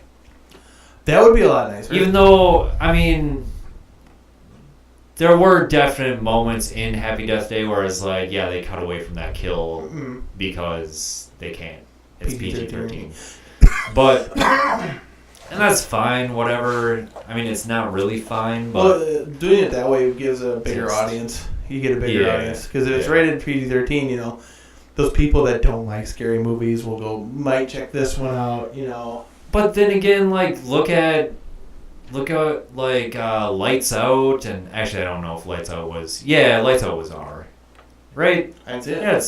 That would be a lot nicer. Even though, I mean, there were definite moments in Happy Death Day where it's like, yeah, they cut away from that kill because they can't. It's PG-13. But, and that's fine, whatever. I mean, it's not really fine, but... Well, doing it that way gives a bigger audience. You get a bigger audience. Because if it's rated PG-13, you know, those people that don't like scary movies might check this one out, you know. But then again, like, look at like Lights Out, and actually I don't know if Lights Out was... Yeah, Lights Out was R. Right? That's it. Yeah,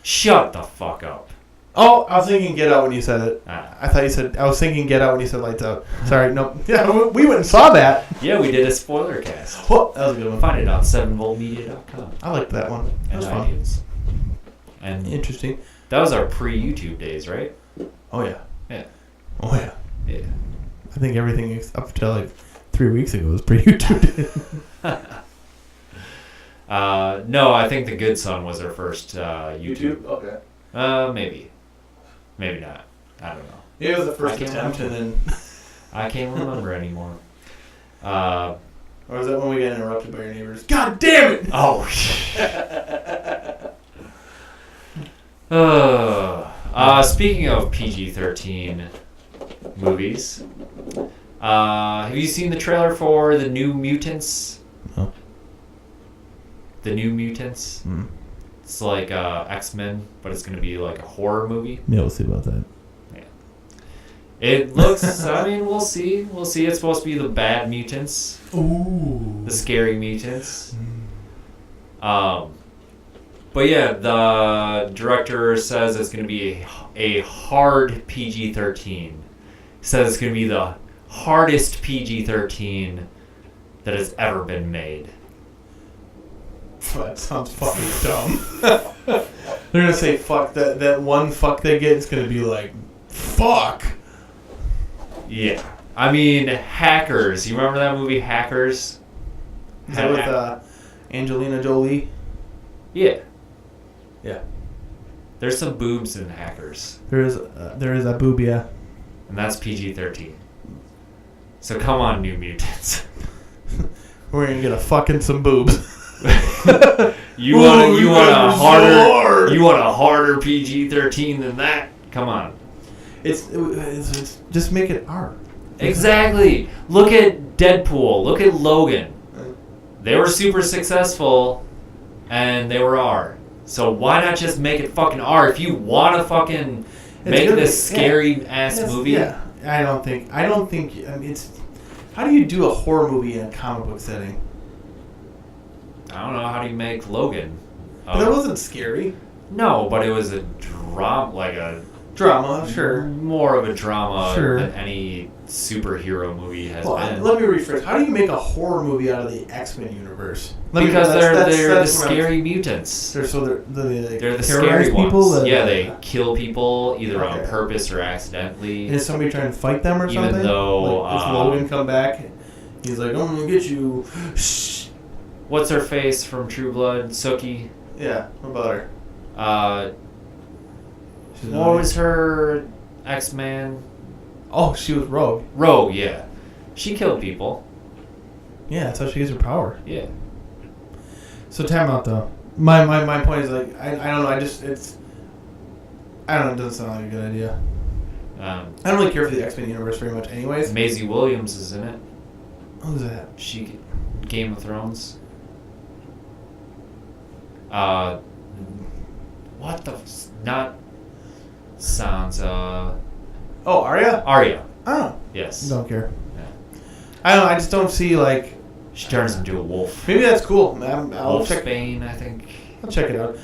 shut the fuck up. Oh, I was thinking Get Out when you said it. Ah. I was thinking Get Out when you said Lights Out. Sorry, no. Yeah, we went and saw that. Yeah, we did a spoiler cast. Oh, that was a good one. Find it on 7voltmedia.com. I liked that one. That And was fun. iTunes. And Interesting. that was our pre-YouTube days, right? Oh, yeah. Yeah. Oh, yeah. Yeah. I think everything up until like 3 weeks ago was pretty YouTube. No, I think The Good Son was our first YouTube. Okay. Maybe. Maybe not. I don't know. Yeah, it was the first attempt, and then... I can't remember anymore. Or was that when we got interrupted by your neighbors? God damn it! Oh, speaking of PG-13 movies, have you seen the trailer for The New Mutants? No. The New Mutants? It's like X-Men, but it's going to be like a horror movie. Yeah, we'll see about that. Yeah. It looks, I mean, we'll see. We'll see. It's supposed to be the bad mutants. Ooh. The scary mutants. But yeah, the director says it's going to be a hard PG-13. Says it's going to be the hardest PG-13 that has ever been made. That sounds fucking dumb. They're going to say fuck. That one fuck they get is going to be like, fuck. Yeah. I mean, Hackers. You remember that movie, Hackers? Is that with Angelina Jolie? Yeah. Yeah. There's some boobs in Hackers. There is a boobia. And that's PG-13. So come on, New Mutants. We're going to get a fucking some boobs. You want a harder PG-13 than that? Come on. It's just make it R. Exactly. Look at Deadpool. Look at Logan. They were super successful, and they were R. So why not just make it fucking R? If you want to fucking make this scary ass movie. Yeah, I don't think. I mean, it's. How do you do a horror movie in a comic book setting? I don't know. How do you make Logan? But that wasn't scary. No, but it was a drama, Drama, sure. More of a drama sure. than any superhero movie has been. Let me rephrase. How do you make a horror movie out of the X-Men universe? Because they're the scary mutants. They're the scary people ones. They kill people either on purpose or accidentally. And is somebody trying to fight them or something? Even though... does Logan come back? He's like, I'm going to get you. What's her face from True Blood? Sookie? Yeah, what about her? What was her X-Man? Oh, she was Rogue. Rogue, yeah. She killed people. Yeah, that's how she gets her power. Yeah. So time out though. My point is like I don't know. It doesn't sound like a good idea. I don't really care for the X-Men universe very much, anyways. Maisie Williams is in it. Who's that? She, Game of Thrones. What the? Not Sansa. Oh, Arya. Arya. Oh. Yes. Don't care. Yeah. I don't know. I just don't see like. She turns into a wolf. Maybe that's cool. I'll check. Wolfsbane, I think. I'll check it out.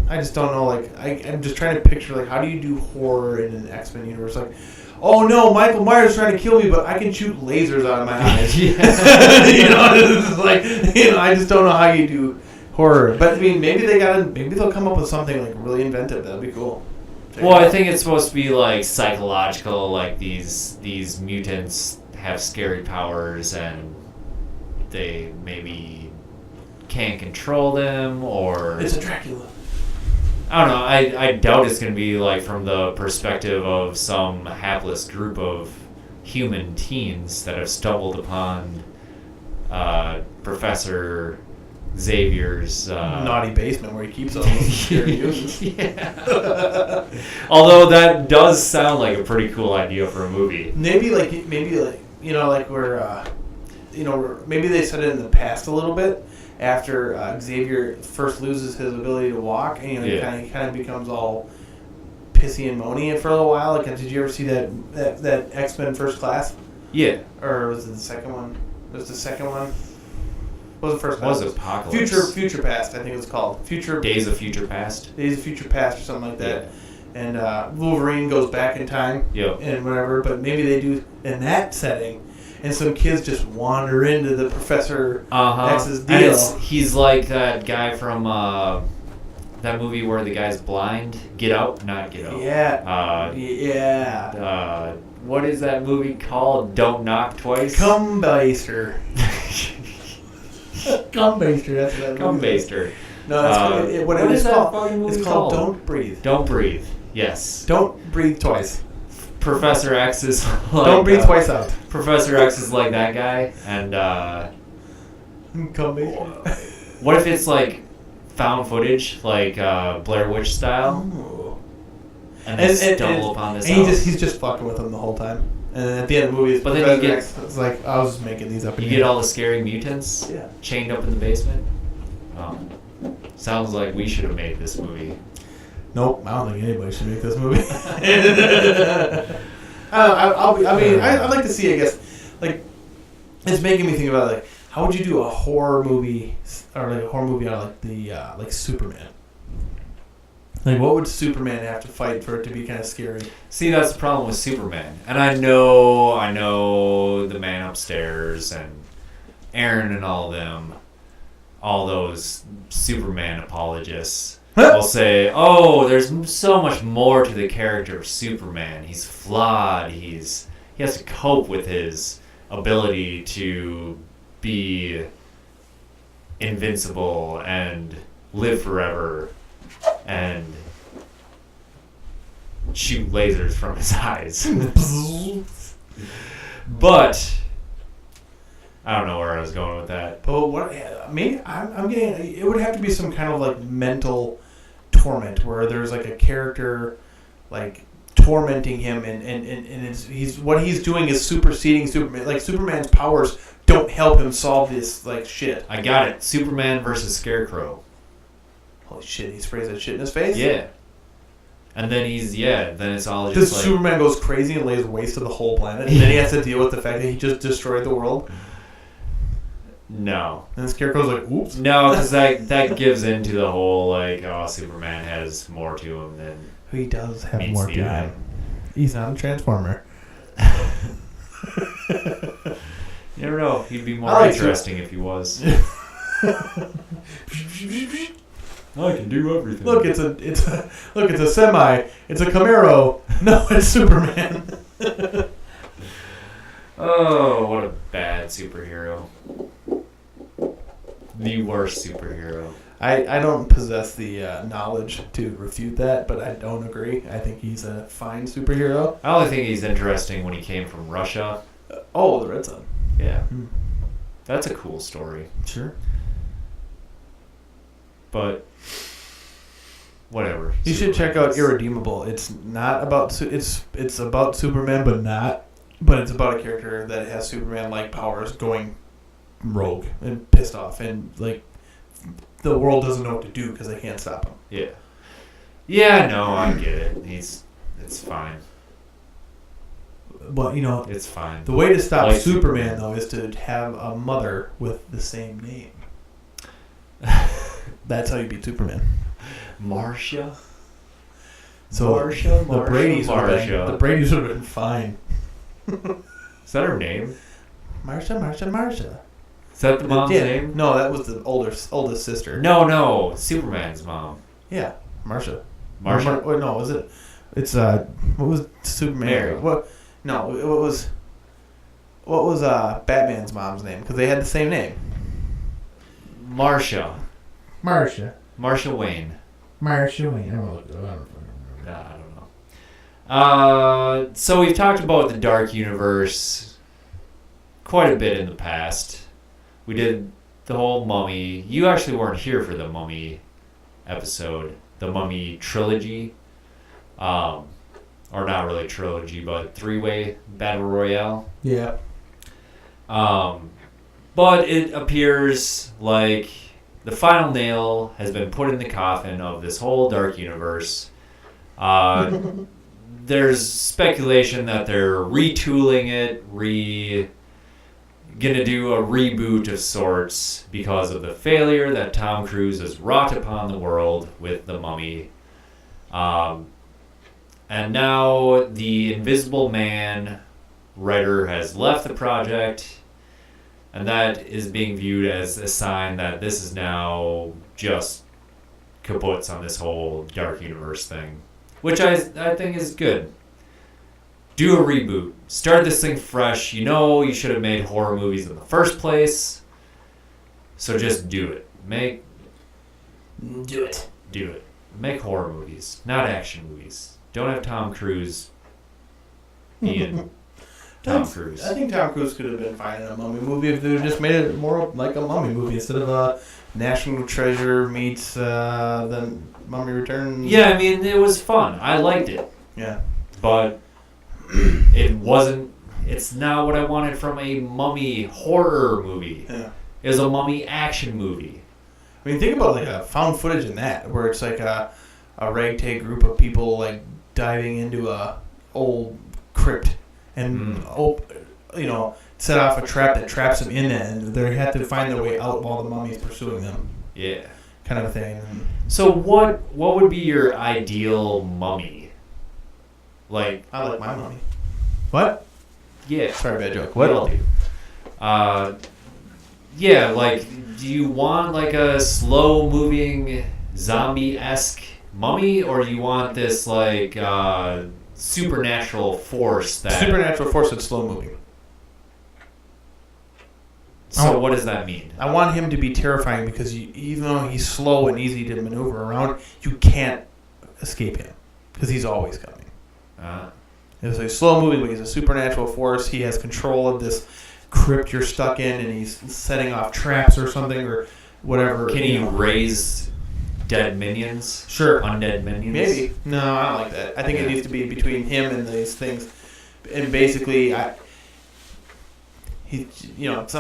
I just don't know. Like, I'm just trying to picture like how do you do horror in an X-Men universe? Like, oh no, Michael Myers is trying to kill me, but I can shoot lasers out of my eyes. Yeah. It's like I just don't know how you do horror. But I mean, maybe they'll come up with something like really inventive. That'd be cool. Well, I think it's supposed to be like psychological. Like these mutants have scary powers and they maybe can't control them, or it's a Dracula. I don't know. I doubt it's going to be like from the perspective of some hapless group of human teens that have stumbled upon Professor Xavier's naughty basement where he keeps all those scary mutants. Yeah. Although that does sound like a pretty cool idea for a movie. Maybe like where maybe they set it in the past a little bit. After Xavier first loses his ability to walk, and he kind of becomes all pissy and moany for a little while. Like, did you ever see that X-Men First Class? Yeah. Or was it the second one? What was the second one? What was the first one? Was Apocalypse? Future Past, I think it was called. Days of Future Past. Days of Future Past or something like that. Yeah. And Wolverine goes back in time. Yep. And whatever, but maybe they do in that setting. And some kids just wander into the Professor X's deal. And he's like that guy from that movie where the guy's blind. Get Out? Not Get Out. Yeah. Yeah. What is that movie called? Don't Knock Twice? Cumbaster. Cumbaster. That's what that movie is. Cumbaster. No, that's what it is called. It's called Don't Breathe. Don't Breathe. Yes. Don't breathe twice. Professor X is like... Don't breathe twice out. Professor X is like that guy, and what if it's like found footage, like Blair Witch style, and they stumble upon this house? He's just fucking with them the whole time, and then at the end of the movie, but then it's like I was just making these up. You get all the scary mutants chained up in the basement. Sounds like we should have made this movie. Nope, I don't think anybody should make this movie. I'd like to see. I guess, like, it's making me think about like how would you do a horror movie or like a horror movie out of like the like Superman. Like, what would Superman have to fight for it to be kind of scary? See, that's the problem with Superman, and I know the Man Upstairs and Aaron and all them, all those Superman apologists. Will say, oh, there's so much more to the character of Superman. He's flawed. He has to cope with his ability to be invincible and live forever and shoot lasers from his eyes. But I don't know where I was going with that. But what? Maybe I'm getting. It would have to be some kind of like mental torment where there's like a character like tormenting him, and he's what he's doing is superseding Superman. Like Superman's powers don't help him solve this like shit. I got it. Superman versus Scarecrow. holy shit, he sprays that shit in his face? Yeah. And then then it's all Because just like... Superman goes crazy and lays waste to the whole planet, and then he has to deal with the fact that he just destroyed the world. No. And the Scarecrow's like, oops. No, because that gives into the whole, like, oh, Superman has more to him than... He does have meets more the to eye. him. He's not a Transformer. You never know. He'd be more like interesting if he was. I can do everything. Look, it's a semi. It's a Camaro. No, it's Superman. Oh, what a bad superhero. The worst superhero. I don't possess the knowledge to refute that, but I don't agree. I think he's a fine superhero. I only think he's interesting when he came from Russia. The Red Sun. Yeah. That's a cool story. Sure. But whatever. You should check out Irredeemable. It's not about it's about Superman, but it's about a character that has Superman-like powers going rogue and pissed off, and like the world doesn't know what to do because they can't stop him. Yeah. Yeah, no, I get it. It's fine. But It's fine. the way to stop Like Superman though is to have a mother with the same name. That's how you beat Superman. Marcia? So Marcia. the Brady's would have been fine. Is that her name? Marsha. Is that the mom's name? No, that was the oldest sister. No, Superman's mom. Yeah, Marsha. Marsha? No, was it? It's what was Superman? Mary. What? No, what was Batman's mom's name? Because they had the same name. Marcia Wayne. Marsha Wayne. I don't know. So we've talked about the Dark Universe quite a bit in the past. We did the whole Mummy. You actually weren't here for the Mummy episode, the Mummy trilogy. Or not really trilogy, but three-way battle royale. Yeah. But it appears like the final nail has been put in the coffin of this whole Dark Universe. There's speculation that they're retooling it, gonna do a reboot of sorts because of the failure that Tom Cruise has wrought upon the world with The Mummy. And now the Invisible Man writer has left the project, and that is being viewed as a sign that this is now just kaputs on this whole Dark Universe thing, which I think is good. Do a reboot. Start this thing fresh. You should have made horror movies in the first place, so just do it. Do it. Make horror movies, not action movies. Don't have Tom Cruise being Tom Cruise. I think Tom Cruise could have been fine in a Mummy movie if they just made it more like a Mummy movie instead of a National Treasure meets the Mummy Returns. Yeah, I mean, it was fun. I liked it. Yeah. But it's not what I wanted from a Mummy horror movie. Yeah. It was a Mummy action movie. I mean, think about like a found footage in that, where it's like a ragtag group of people like diving into a old crypt and set off a trap that traps them in it, and they have to find their way out while the mummy's pursuing them. Yeah. Kind of a thing. So what would be your ideal mummy? Like, I like my mummy. What? Yeah. Sorry, bad joke. What? Will do. Yeah, like, do you want like a slow-moving zombie-esque mummy, or do you want this like supernatural force that... Supernatural force that's slow-moving. So what does that mean? I want him to be terrifying because even though he's slow and easy to maneuver around, you can't escape him because he's always coming. It's like slow-moving, but he's a supernatural force. He has control of this crypt you're stuck in, and he's setting off traps or something or whatever. Can he raise dead minions? Sure. Undead minions? Maybe. No, I don't like that. I think it needs to be between him and these things. And basically, something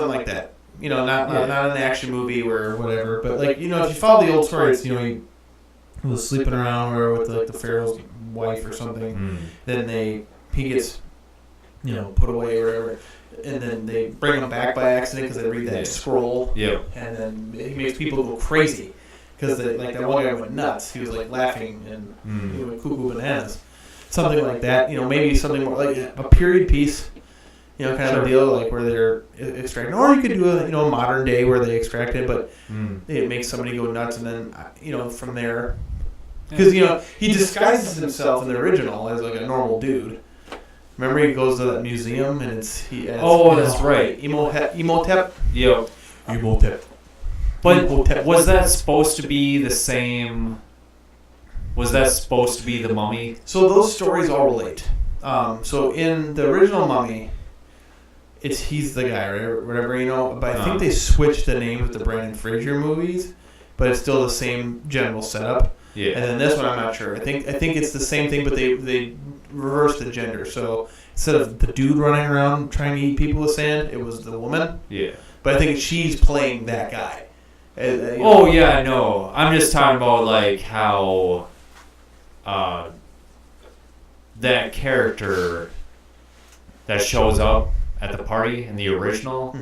like that. Not an action movie or whatever. But, like, if you follow the old story, it's, was sleeping around or with like the pharaoh's wife or something. Then he gets put away or whatever, and then they bring him back by accident because they read that scroll. Yep. And then he makes people go crazy because like that one guy went nuts. He was like laughing and he went cuckoo bananas. Something like that. Maybe something more like a period piece. Kind of a deal like where they're extracting, or you could do a modern day where they extract it, but it makes somebody go nuts, and then from there, because he disguises himself in the original as like a normal dude. Remember, he goes to that museum and it's that's right, Imhotep. Yep. Imhotep. But was that supposed to be the same? Was that supposed to be the Mummy? So those stories all relate. So in the original Mummy, he's the guy, right? Or whatever, But I think they switched the names with the Brendan Fraser movies, but it's still the same general setup. Yeah. And then this one, I'm not sure. I think it's the same thing, but they reversed the gender. So instead of the dude running around trying to eat people with sand, it was the woman. Yeah. But I think she's playing that guy. Yeah, I know. I'm just talking about like how that character that shows up at the party in the original.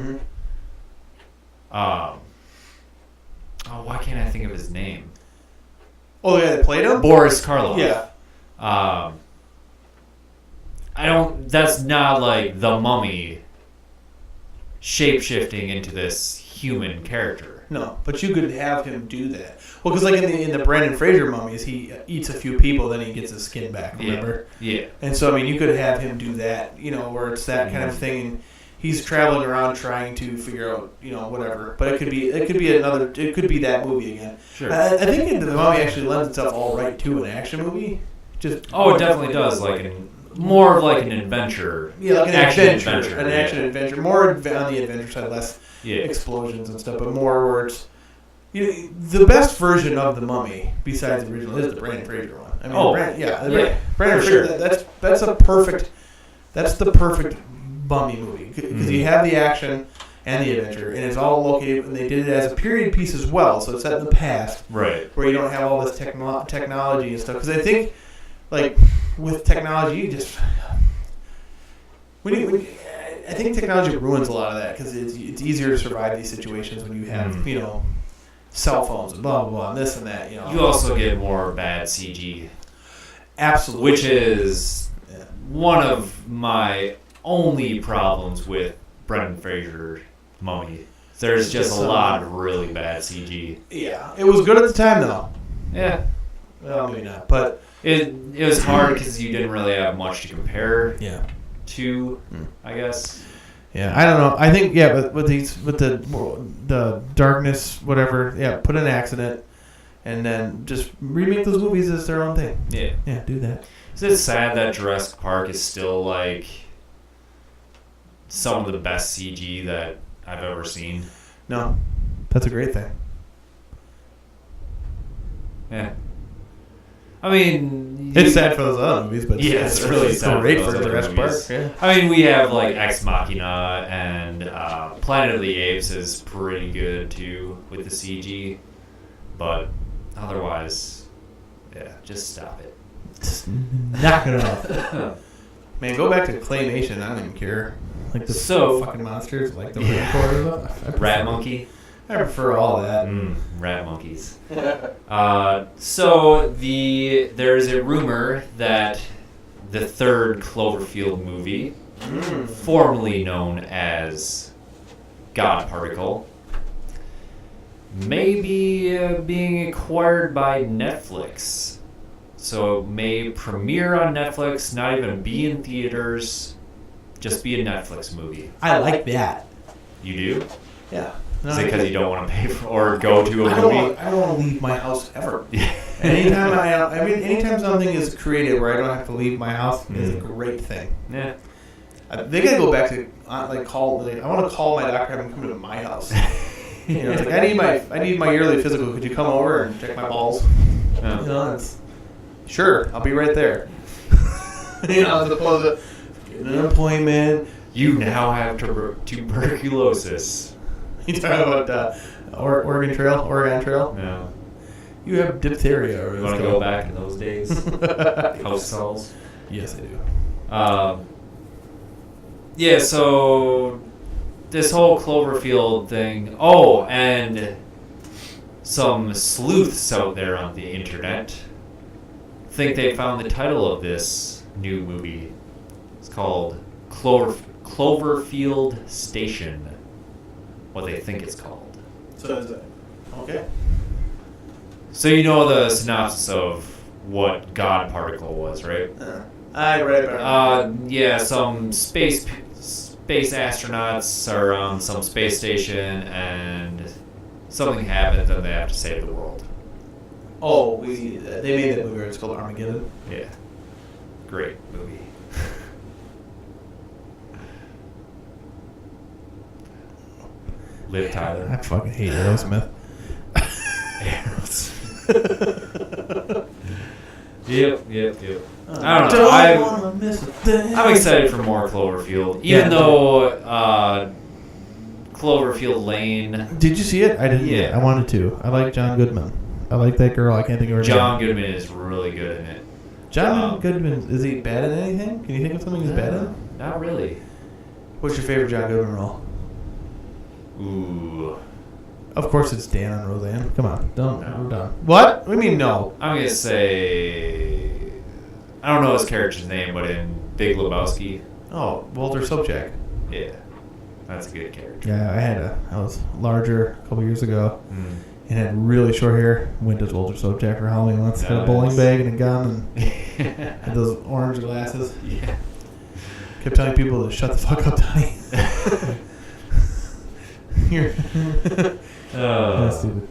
Why can't I think of his name? Oh, yeah, that played him? Boris Karloff. Yeah. That's not like the Mummy shape-shifting into this human character. No, but you could have him do that. Well, because like in the Brendan Fraser mummies, he eats a few people, then he gets his skin back, remember? Yeah. And so, you could have him do that, where it's that kind of thing. And he's traveling around trying to figure out, whatever. But it could be that movie again. Sure. I think the mummy actually lends itself all right to an action movie. It definitely does. Like more of like an adventure. Yeah, like an adventure. An yeah. action adventure. More on the adventure side, less explosions and stuff, but more where it's... the best version of the Mummy, besides the original, is the Brendan Fraser one. Brendan Fraser. That's the perfect Mummy movie because you have the action and the adventure, and it's all located. And they did it as a period piece as well, so it's set in the past, right? Where you don't have all this technology and stuff. Because I think, like with technology, you just I think technology ruins a lot of that because it's easier to survive these situations when you have cell phones and blah blah blah and this and that. You also get more bad CG. Absolutely. Which is one of my only problems with Brendan Fraser Mummy. There's just a lot of really bad CG. Yeah, it was good at the time though. Yeah. Well, maybe not, but it was hard because you didn't really have much to compare. Yeah. To, I guess. Yeah, I don't know. I think but with the darkness, whatever. Yeah, put an accident, and then just remake those movies as their own thing. Yeah. Yeah, do that. Is it sad that Jurassic Park is still like some of the best CG that I've ever seen? No, that's a great thing. Yeah. I mean, it's sad for those other movies, but it's really sad great for Jurassic Park. Yeah. I mean, we have like Ex Machina and Planet of the Apes is pretty good too with the CG, but otherwise, just stop it. Just knock it off. Man, go back to claymation. I don't even care. Like the fucking monsters, like the Rat Monkey. I prefer all that. Rat monkeys. So there's a rumor that the third Cloverfield movie, formerly known as God Particle, may be being acquired by Netflix. So it may premiere on Netflix, not even be in theaters, just be a Netflix movie. I like that. You do? Yeah. Is it because you don't want to pay for or go to a movie? I don't want to leave my house ever. Anytime something is created where I don't have to leave my house is a great thing. Yeah. They gotta go back to I want to call my doctor, have him come to my house. It's like I need my yearly physical. Could you come over and check my balls? Sure, I'll be right there. As opposed to getting an appointment. You now have tuberculosis. You talking about Oregon Trail? No. You have diphtheria. Or you want to go back in those days? House calls? Yes, I do. Yeah, so this whole Cloverfield thing. Oh, and some sleuths out there on the internet think they found the title of this new movie. It's called Cloverfield Station. What they think it's called. So is it? Okay. So you know the synopsis of what God Particle was, right? I read about it. Yeah, some space astronauts are on some space station and something happens and they have to save the world. Oh, they made that movie where it's called Armageddon. Yeah. Great movie. Liv Tyler. I fucking hate Aerosmith. Yep. I don't know. I'm excited for more Cloverfield. Even though Cloverfield Lane. Did you see it? I didn't. Yeah. I wanted to. I like John Goodman. I like that girl. I can't think of her name. John Goodman is really good in it. John Goodman, is he bad in anything? Can you think of something he's bad in? Not really. What's your favorite John Goodman role? Ooh. Of course it's Dan and Roseanne. Come on. We're done. What? What do you mean no? I'm going to say... I don't know his character's name, but in Big Lebowski. Oh, Walter Sobchak. Yeah. That's a good character. Yeah, I was larger a couple years ago and had really short hair. Went as Walter Sobchak for Halloween once. Had a bowling bag and a gun and had those orange glasses. Yeah. Kept telling people to shut the fuck up, Donnie. That's stupid.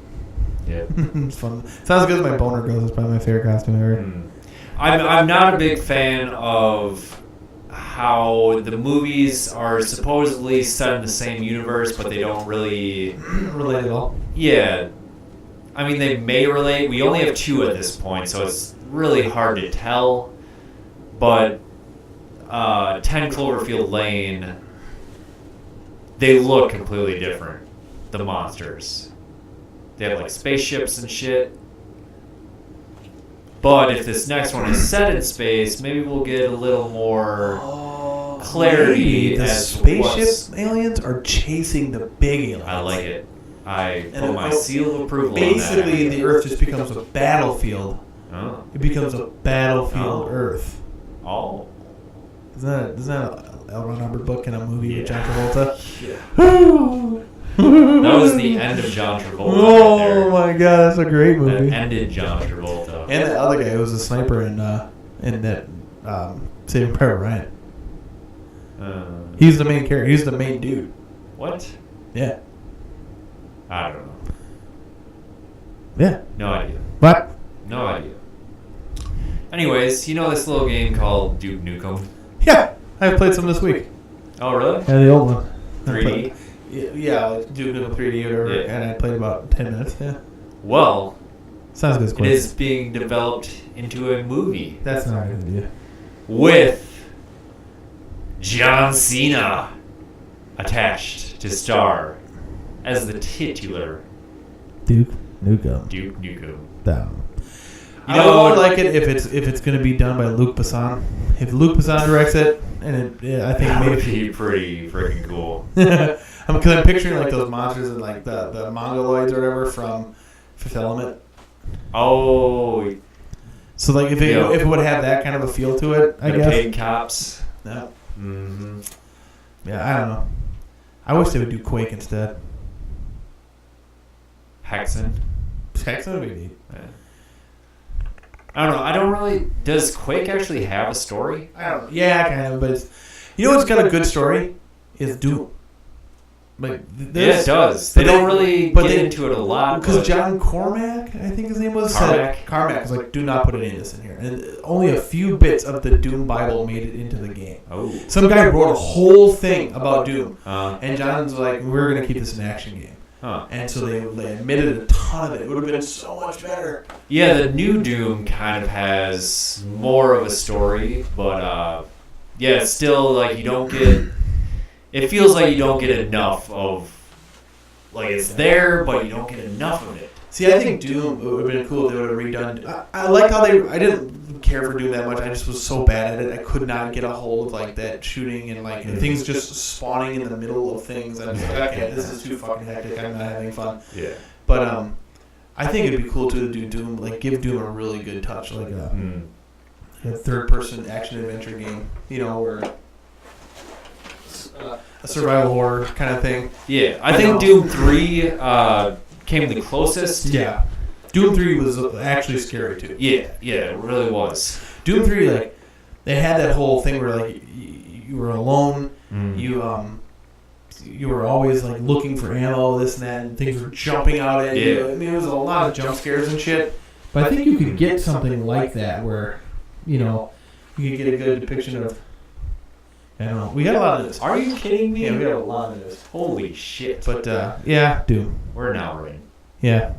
Yeah. It's fun. Sounds good as my boner goes. It's probably my favorite costume ever. I'm not a big fan of how the movies are supposedly set in the same universe, but they don't really relate at all. Yeah. I mean, they may relate. We only have 2 at this point, so it's really hard to tell. But 10 Cloverfield Lane, they look completely different. The monsters. They have like spaceships and shit. But if this next one is set in space, maybe we'll get a little more clarity. The as spaceship aliens are chasing the big aliens. I like it. I put my seal of approval on that. Basically, the Earth just becomes a battlefield. Oh. It becomes a battlefield Earth. Oh. Isn't that an L. Ron Hubbard book and a movie with John Travolta? Yeah. That was the end of John Travolta. Oh right there. My god, that's a great movie. That ended John Travolta. And the other guy who was a sniper in that Saving Private Ryan. He's the main character. He's the main dude. What? Yeah. I don't know. Yeah. No idea. What? No idea. Anyways, you know this little game called Duke Nukem? Yeah. I've played some this week. Oh, really? Yeah, the old one. 3D? Yeah, like Duke Nukem 3D or whatever. Yeah. And I played about 10 minutes, yeah. Well, sounds good. It is being developed into a movie. That's not a good idea. With John Cena attached to star as the titular Duke Nukem. Duke Nukem. Down. You I know, would like it if it's going to be done by Luc Besson. If Luc Besson directs it, and I think that maybe would be pretty freaking cool. Because I'm picturing like those monsters and like the mongoloids or whatever from Fifth Element. Oh. So like if it would have that kind of a feel to it, I guess. Paid cops. No. Mm-hmm. Yeah, I don't know. I wish they would do Quake instead. Hexen. Hexen would be neat. Yeah. I don't know. I don't really. Does Quake actually have a story? I don't know. Yeah, kind of, but it's, you know what's got a good story is Doom. Like yeah, it does. They don't really get into it a lot. Because John Cormack, I think his name was. Carmack was like, do not put any of this in here. And only a few bits of the Doom Bible made it into the game. Oh. Some guy wrote a whole thing about Doom. And John's like, we're going to keep this an action game. And so they admitted a ton of it. It would have been so much better. Yeah, the new Doom kind of has more of a story, but yeah, it's still like you don't get. It feels like you don't get enough of. Like it's there, but you don't get enough of it. See, I think Doom would have been cool if they would have redone. I liked how they. I didn't care for Doom that much. I just was so bad at it. I could not get a hold of like that shooting and like things just spawning in the middle of things. I was like, okay, this is too fucking hectic. I'm not having fun. Yeah. But I think it'd be cool to do Doom, like give Doom a really good touch, like a third-person action-adventure game, you know, or a survival horror kind of thing. Yeah, I think Doom 3 came the closest. Yeah. Doom 3 was actually scary, too. Yeah, it really was. Doom 3, like, they had that whole thing where, like, you were alone, you were always, like, looking for ammo, this and that, and things were jumping out at you. I mean, it was a lot of jump scares and shit. But I think you could get something like that where, you know, you could get a good depiction of... I don't know. We got a lot of this. Are you kidding me? Yeah, we got a lot of this. Holy shit. But, yeah, Doom. We're an hour in. Yeah.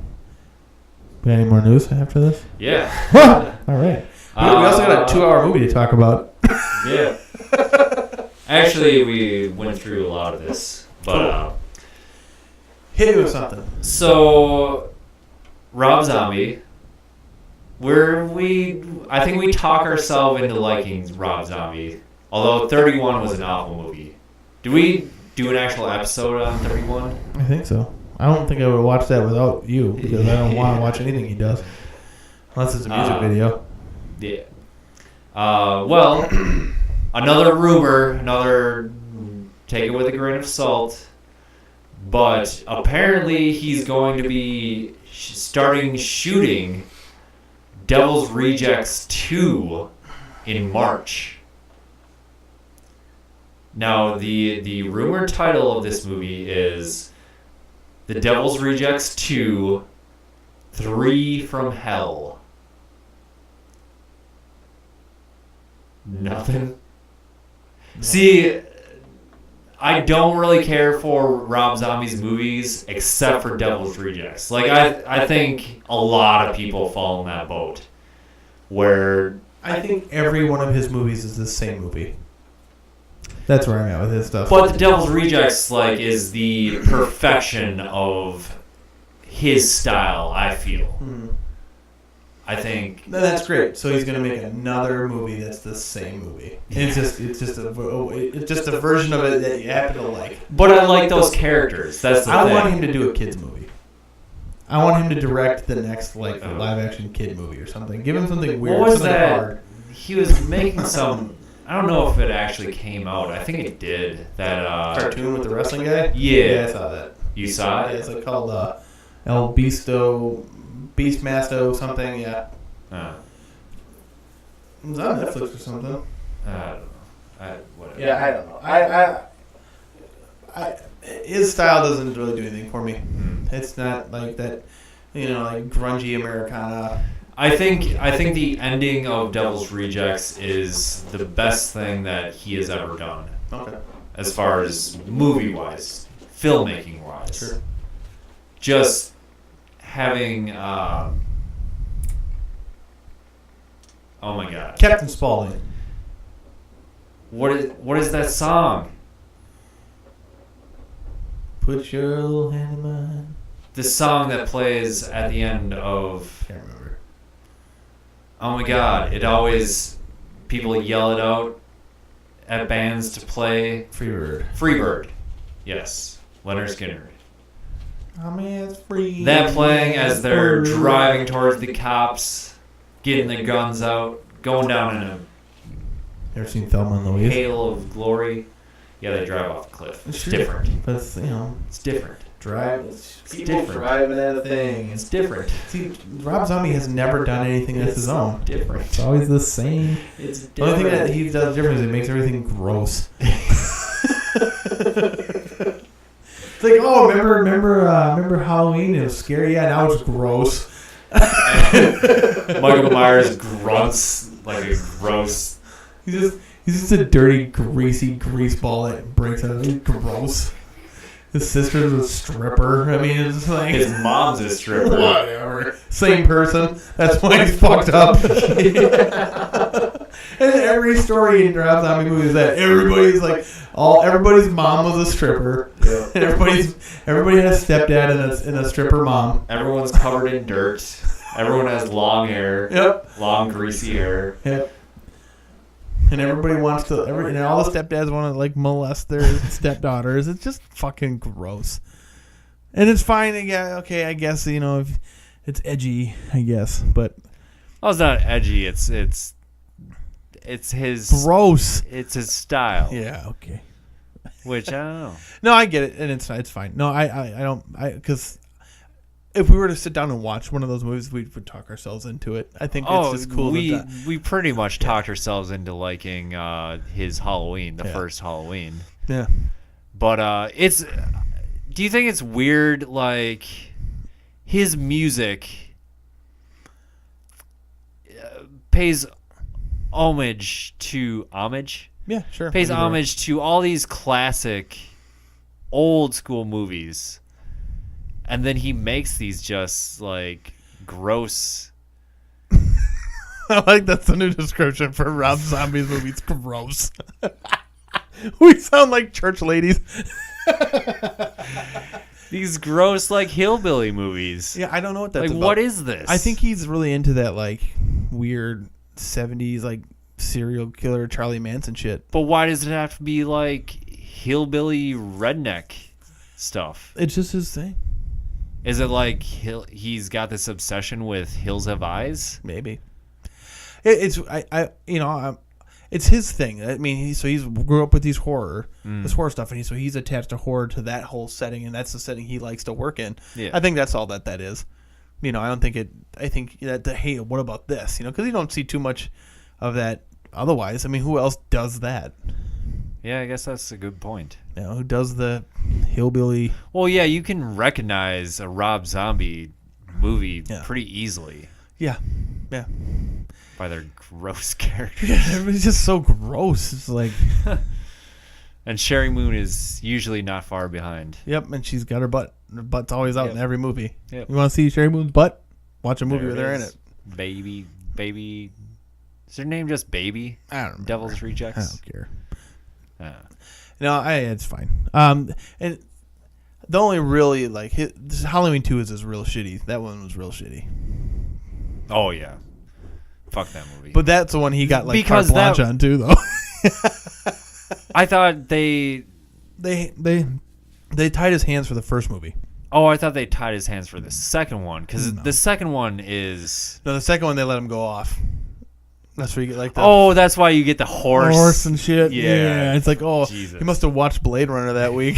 We got any more news after this? Yeah. All right. We also got a 2-hour movie to talk about. Yeah. Actually, we went through a lot of this. But, hit me with something. So, Rob Zombie. I think we talk ourselves into liking Rob Zombie. Although 31 was an awful movie. Did we do an actual episode on 31? I think so. I don't think I would watch that without you because I don't want to watch anything he does. Unless it's a music video. Yeah. Well, another rumor, take it with a grain of salt, but apparently he's going to be starting shooting Devil's Rejects 2 in March. Now, the rumored title of this movie is The Devil's Rejects 2, 3 from Hell. Nothing? See, I don't really care for Rob Zombie's movies except for Devil's Rejects. Like, I think a lot of people fall in that boat. Where... I think every one of his movies is the same movie. That's where I'm at with his stuff. But The Devil's Rejects, like, is the perfection of his style, I feel. I think... No, that's great. So he's going to make another movie that's the same movie. And it's just a version of it that you happen to like. But I like those characters. That's the thing. I want him to do a kid's movie. I want him to direct the next like live-action kid movie or something. Give him something weird. What was that? Hard. He was making some... I don't know if it actually came out. I think it did. That cartoon with the wrestling guy? Yeah. I saw that. You saw it? Yeah, it's like called El Beastmasto something, yeah. It was on Netflix or something. I don't know. Whatever. Yeah, I don't know. His style doesn't really do anything for me. It's not like that, like grungy Americana. I think the ending of Devil's Rejects is the best thing that he has ever done. Okay. As far as movie-wise, filmmaking-wise. Sure. Just having... oh my God. Captain Spaulding. What is that song? Put your little hand in mine. The song that plays at the end of... Can't remember. Oh my God. It always... People yell it out at bands to play... Freebird. Yes. Leonard Skinner. I'm as free. That playing as they're driving towards the cops, getting the guns out, going down in a... Ever seen Thelma and Louise? Hail of glory. Yeah, they drive off a cliff. It's different. But it's, it's different. People driving at a thing. It's different. See, Rob Zombie has never done anything that's his own. Different. It's always the same. It's different. The only thing that he does different is he makes everything gross. It's like, oh, remember Halloween? It was scary. Yeah, now it's gross. Michael Myers grunts like a gross. He's just a dirty, greasy greaseball that breaks out. It's gross. His sister's a stripper. I mean, it's like... His mom's a stripper. Whatever. Same person. That's why he's fucked up. And every story in Rob Zombie movies is that everybody's mom was a stripper. Yeah. And everybody had a stepdad and a stripper mom. Everyone's covered in dirt. Everyone has long hair. Yep. Long greasy hair. Yep. And everybody wants to. And all the stepdads want to like molest their stepdaughters. It's just fucking gross. And it's fine. Yeah. Okay. I guess if it's edgy. I guess, but. Oh, it's not edgy. It's his gross. It's his style. Yeah. Okay. Which I don't know. No, I get it, and it's fine. No, I don't. Because if we were to sit down and watch one of those movies, we would talk ourselves into it. I think it's just cool. We pretty much talked ourselves into liking his Halloween, the first Halloween. Yeah. But it's. Do you think it's weird, like his music pays homage? Yeah, sure. Pays homage to all these classic old school movies. And then he makes these just like gross. I like that's the new description for Rob Zombie's movies. Gross. We sound like church ladies. These gross like hillbilly movies. Yeah, I don't know what that's like. about. What is this? I think he's really into that like weird 70s like serial killer Charlie Manson shit. But why does it have to be like hillbilly redneck stuff? It's just his thing. Is it like he's got this obsession with Hills Have Eyes? Maybe. It's his thing. I mean, he's grew up with this horror stuff, and he's attached to horror to that whole setting, and that's the setting he likes to work in. Yeah. I think that's all that is. I don't think it. I think that hey, what about this? Because you don't see too much of that otherwise. I mean, who else does that? Yeah, I guess that's a good point. Who does the hillbilly? Well, yeah, you can recognize a Rob Zombie movie pretty easily. Yeah. By their gross characters. Yeah, everybody's just so gross. It's like. And Sherry Moon is usually not far behind. Yep, and she's got her butt. Her butt's always out in every movie. Yep. You want to see Sherry Moon's butt? Watch a movie with her in it. Baby. Is her name just Baby? I don't remember. Devil's Rejects? I don't care. No, it's fine. And the only really like Halloween 2 is real shitty. That one was real shitty. Oh yeah, fuck that movie. But that's the one he got like because carte blanche on too, though. I thought they tied his hands for the first movie. Oh, I thought they tied his hands for the second one because the second one is the second one they let him go off. That's where you get like the that's why you get the horse and shit. Yeah. It's like Jesus. He must have watched Blade Runner that week.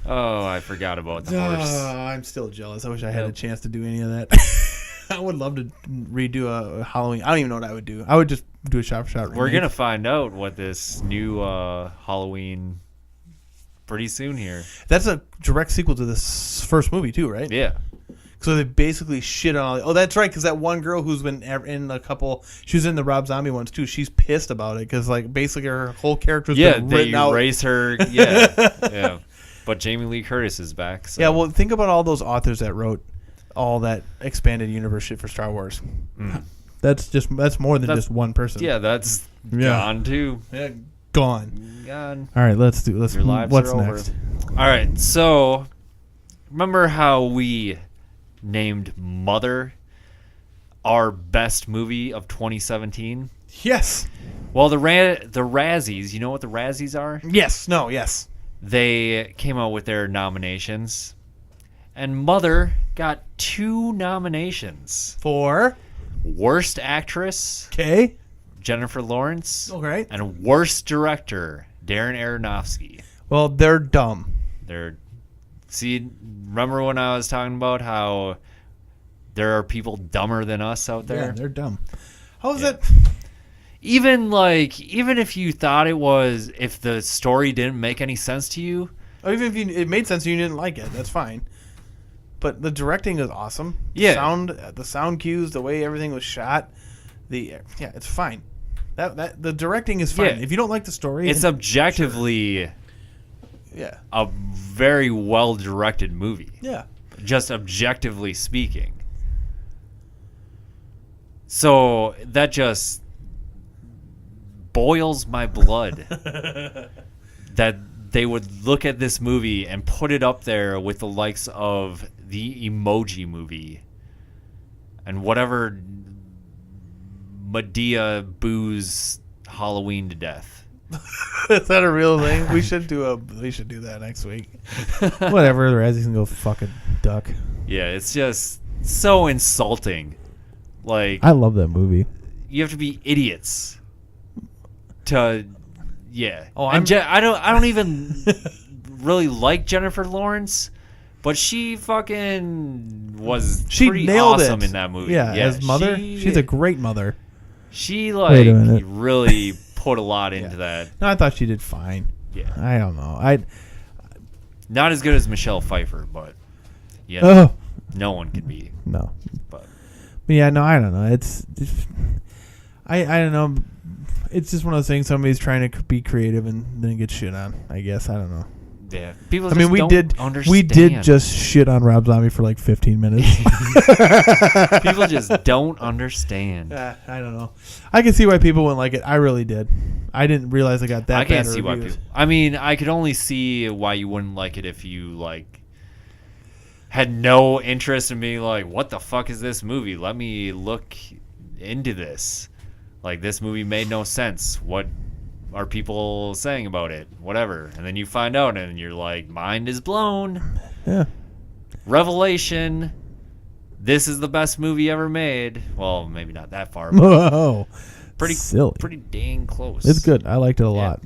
Oh, I forgot about the horse. I'm still jealous. I wish I had a chance to do any of that. I would love to redo a Halloween. I don't even know what I would do. I would just do a shot-for-shot remake. We're gonna find out what this new Halloween pretty soon here. That's a direct sequel to this first movie too, right? Yeah. So they basically shit on all. Oh, that's right, because that one girl who's been in a couple, she was in the Rob Zombie ones too. She's pissed about it because like basically her whole character's been written out. Yeah, they erase her. Yeah. But Jamie Lee Curtis is back. So. Yeah, well, think about all those authors that wrote all that expanded universe shit for Star Wars. That's more than just one person. Yeah, that's gone too. Yeah, gone. All right, let's Your lives what's are next? Over. All right, so remember how we named Mother our best movie of 2017? Yes. Well, the Razzies, you know what the Razzies are? Yes. No. Yes. They came out with their nominations, and Mother got 2 nominations. For? Worst Actress, Okay. Jennifer Lawrence. Okay. And Worst Director, Darren Aronofsky. Well, they're dumb. Remember when I was talking about how there are people dumber than us out there? Yeah, they're dumb. How is that? Even if you thought if the story didn't make any sense to you, Or even if it made sense and you didn't like it, that's fine. But the directing is awesome. Yeah. The sound cues, the way everything was shot, it's fine. That the directing is fine. Yeah. If you don't like the story, it's objectively a very well directed movie. Yeah. Just objectively speaking. So that just boils my blood that they would look at this movie and put it up there with the likes of the Emoji Movie and whatever Medea boos Halloween to death. Is that a real thing? We should do that next week. Whatever, the Razzies can go fuck a duck. Yeah, it's just so insulting. Like, I love that movie. You have to be idiots to, yeah. Oh, I don't even really like Jennifer Lawrence, but she fucking was pretty nailed awesome it in that movie. Yeah, as mother, she's a great mother. She really put a lot into that. No, I thought she did fine. Yeah, I don't know. Not as good as Michelle Pfeiffer, but no one can be. No, but yeah, no, I don't know. It's I don't know. It's just one of those things. Somebody's trying to be creative and then get shit on. I guess I don't know. Yeah, people. We did just shit on Rob Zombie for like 15 minutes. People just don't understand. I don't know. I can see why people wouldn't like it. I really did. I didn't realize I got that. I can't see why people. I mean, I could only see why you wouldn't like it if you had no interest in being like, what the fuck is this movie? Let me look into this. Like, this movie made no sense. What are people saying about it? Whatever. And then you find out and you're like, mind is blown. Yeah. Revelation. This is the best movie ever made. Well, maybe not that far. But whoa. Pretty silly. Pretty dang close. It's good. I liked it a lot.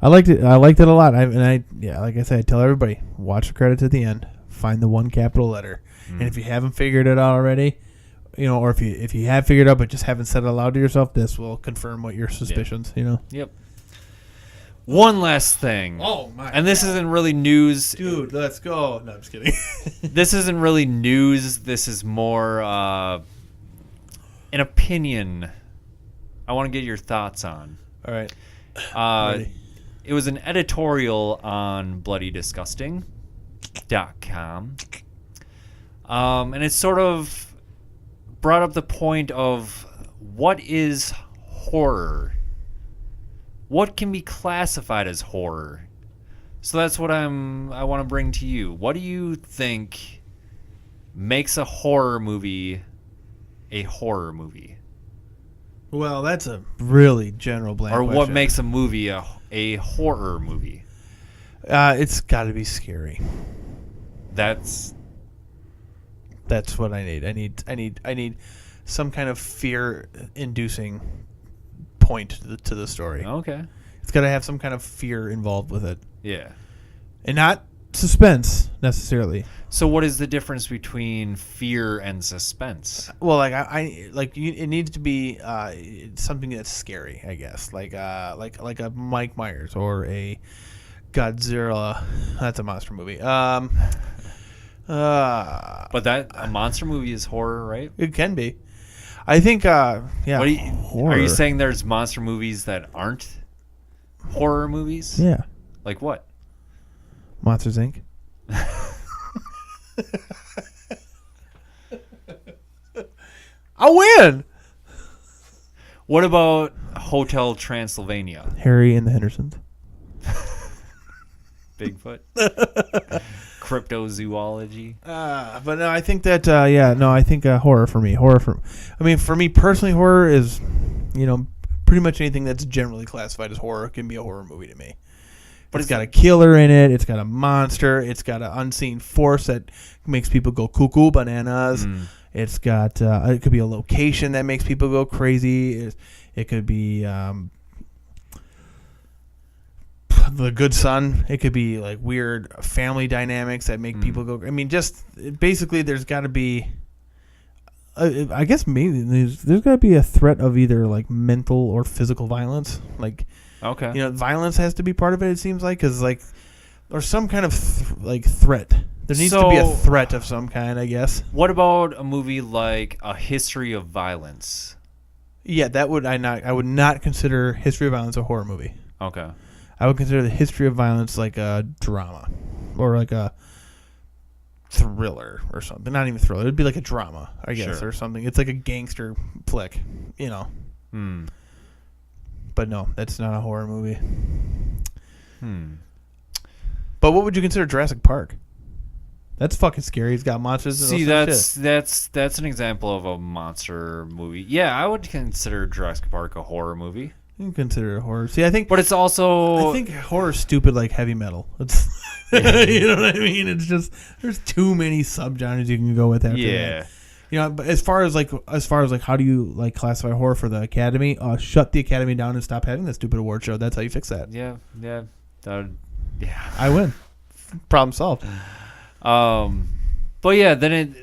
I liked it a lot. Like I said, I tell everybody, watch the credits at the end. Find the one capital letter. And if you haven't figured it out already, or if you have figured it out but just haven't said it aloud to yourself, this will confirm what your suspicions, Yep. One last thing. Oh, my And this isn't really news. Dude, let's go. No, I'm just kidding. This isn't really news. This is more an opinion I want to get your thoughts on. All right. It was an editorial on bloodydisgusting.com. And it sort of brought up the point of what is horror? What can be classified as horror? So that's what I want to bring to you. What do you think makes a horror movie a horror movie? Well, that's a really general blank question. What makes a movie a horror movie? It's got to be scary. That's what I need. I need some kind of fear-inducing point to the story. Okay. It's got to have some kind of fear involved with it. Yeah. And not suspense necessarily. So what is the difference between fear and suspense? Well, it needs to be something that's scary, I guess. Like a Mike Myers or a Godzilla. That's a monster movie. But a monster movie is horror, right? It can be. I think, yeah. Are you saying there's monster movies that aren't horror movies? Yeah. Like what? Monsters, Inc. I win! What about Hotel Transylvania? Harry and the Hendersons. Bigfoot? Cryptozoology? But no, I think that, I think horror for me. For me personally, horror is, pretty much anything that's generally classified as horror can be a horror movie to me. But it's got a killer in it. It's got a monster. It's got an unseen force that makes people go cuckoo bananas. It's got, it could be a location that makes people go crazy. It could be The Good Son. It could be like weird family dynamics that make people go. I mean, just basically, there's got to be. I guess maybe there's got to be a threat of either like mental or physical violence. Like, okay, violence has to be part of it. It seems like or some kind of threat. There needs to be a threat of some kind, I guess. What about a movie like A History of Violence? Yeah, I would not consider History of Violence a horror movie. Okay. I would consider The History of Violence like a drama, or like a thriller or something. Not even thriller. It'd be like a drama, I guess, Sure. or something. It's like a gangster flick, you know. But no, that's not a horror movie. But what would you consider Jurassic Park? That's fucking scary. It's got monsters. And See, all sorts of shit. that's an example of a monster movie. Yeah, I would consider Jurassic Park a horror movie. You can consider it horror. See, I think, But it's also... I think horror's stupid like heavy metal. It's, you know what I mean? It's just there's too many subgenres you can go with after that. You know, but as far as how do you like classify horror for the Academy? Shut the Academy down and stop having that stupid award show. That's how you fix that. Yeah. I win. Problem solved. But yeah, then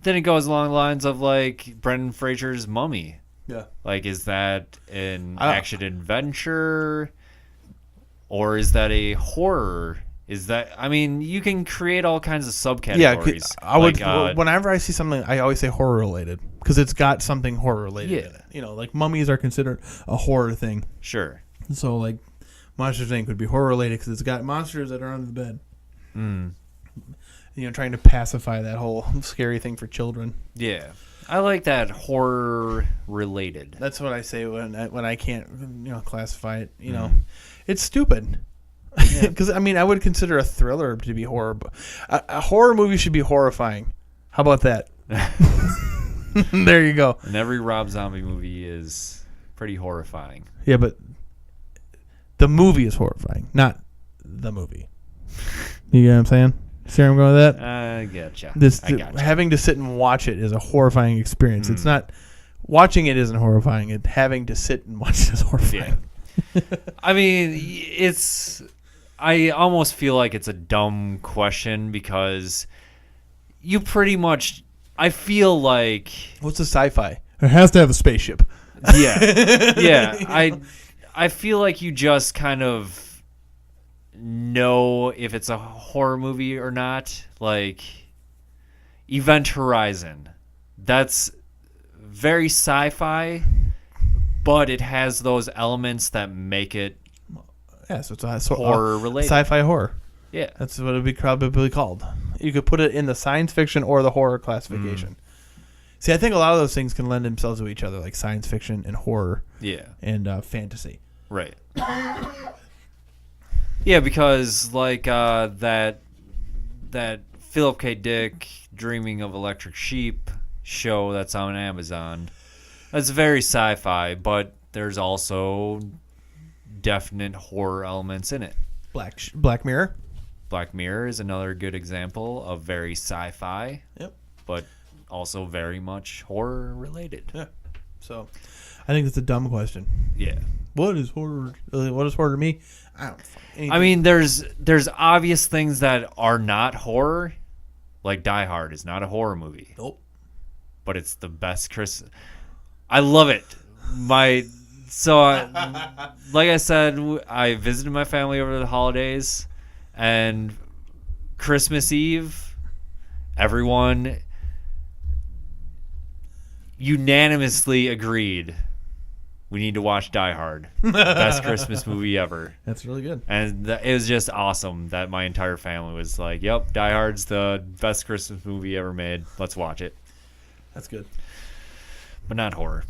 it goes along the lines of like Brendan Fraser's Mummy. Yeah. Like, is that an action adventure, or is that a horror? Is that, I mean, you can create all kinds of subcategories. Yeah, I would. Whenever I see something, I always say horror related because it's got something horror related in it. You know, like mummies are considered a horror thing. Sure. So like, Monsters Inc. would be horror related because it's got monsters that are under the bed. You know, trying to pacify that whole scary thing for children. Yeah, I like that horror related. That's what I say when I can't classify it. You know, it's stupid. Because I mean, I would consider a thriller to be horror. But a horror movie should be horrifying. How about that? There you go. And every Rob Zombie movie is pretty horrifying. Yeah, but the movie is horrifying, not the movie. You get what I'm saying? See where I'm going with that? I gotcha. Having to sit and watch it is a horrifying experience. It's not watching it isn't horrifying. It having to sit and watch it is horrifying. Yeah. I mean, I almost feel like it's a dumb question because you pretty much, I feel like... What's a sci-fi? It has to have a spaceship. Yeah. I feel like you just kind of know if it's a horror movie or not. Like, Event Horizon. That's very sci-fi, but it has those elements that make it so it's a horror-related. Sci-fi horror. Yeah. That's what it would be probably called. You could put it in the science fiction or the horror classification. See, I think a lot of those things can lend themselves to each other, like science fiction and horror. Yeah. And fantasy. Right. Yeah, because like that Philip K. Dick Dreaming of Electric Sheep show that's on Amazon, that's very sci-fi, but there's also definite horror elements in it. Black Mirror. Black Mirror is another good example of very sci-fi. Yep. But also very much horror related. Yeah. So, I think it's a dumb question. Yeah. What is horror? What is horror to me? I don't. I mean, there's obvious things that are not horror. Like Die Hard is not a horror movie. Nope. But it's the best I love it. Like I said, I visited my family over the holidays, and Christmas Eve, everyone unanimously agreed we need to watch Die Hard. Best Christmas movie ever. That's really good. And it was just awesome that my entire family was like, yep, Die Hard's the best Christmas movie ever made. Let's watch it. That's good. But not horror.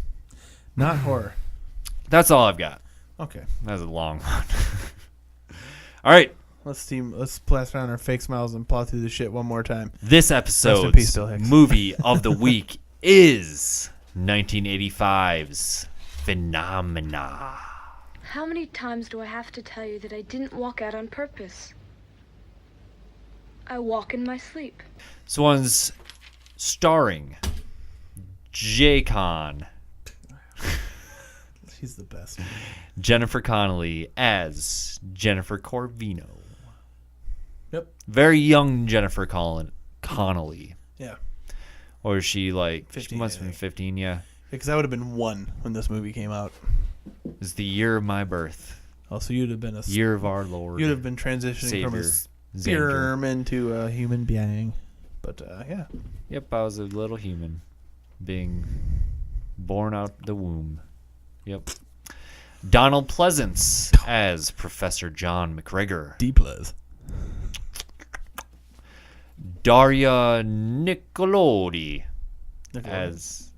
Not horror. That's all I've got. Okay. That was a long one. All right. Let's blast around our fake smiles and plow through the shit one more time. This episode's movie of the week is 1985's Phenomena. How many times do I have to tell you that I didn't walk out on purpose? I walk in my sleep. This one's starring J-Con. He's the best. Jennifer Connelly as Jennifer Corvino. Yep. Very young Jennifer Connelly. Yeah. Or is she like 15, she must have been 15, yeah. Because I would have been 1 when this movie came out. It's the year of my birth. Oh, so you'd have been year of our Lord. You'd have been transitioning Savior, from a sperm into a human being. But yeah. Yep, I was a little human being born out the womb. Yep. Donald Pleasance as Professor John McGregor. D-Plez. Daria Nicolodi as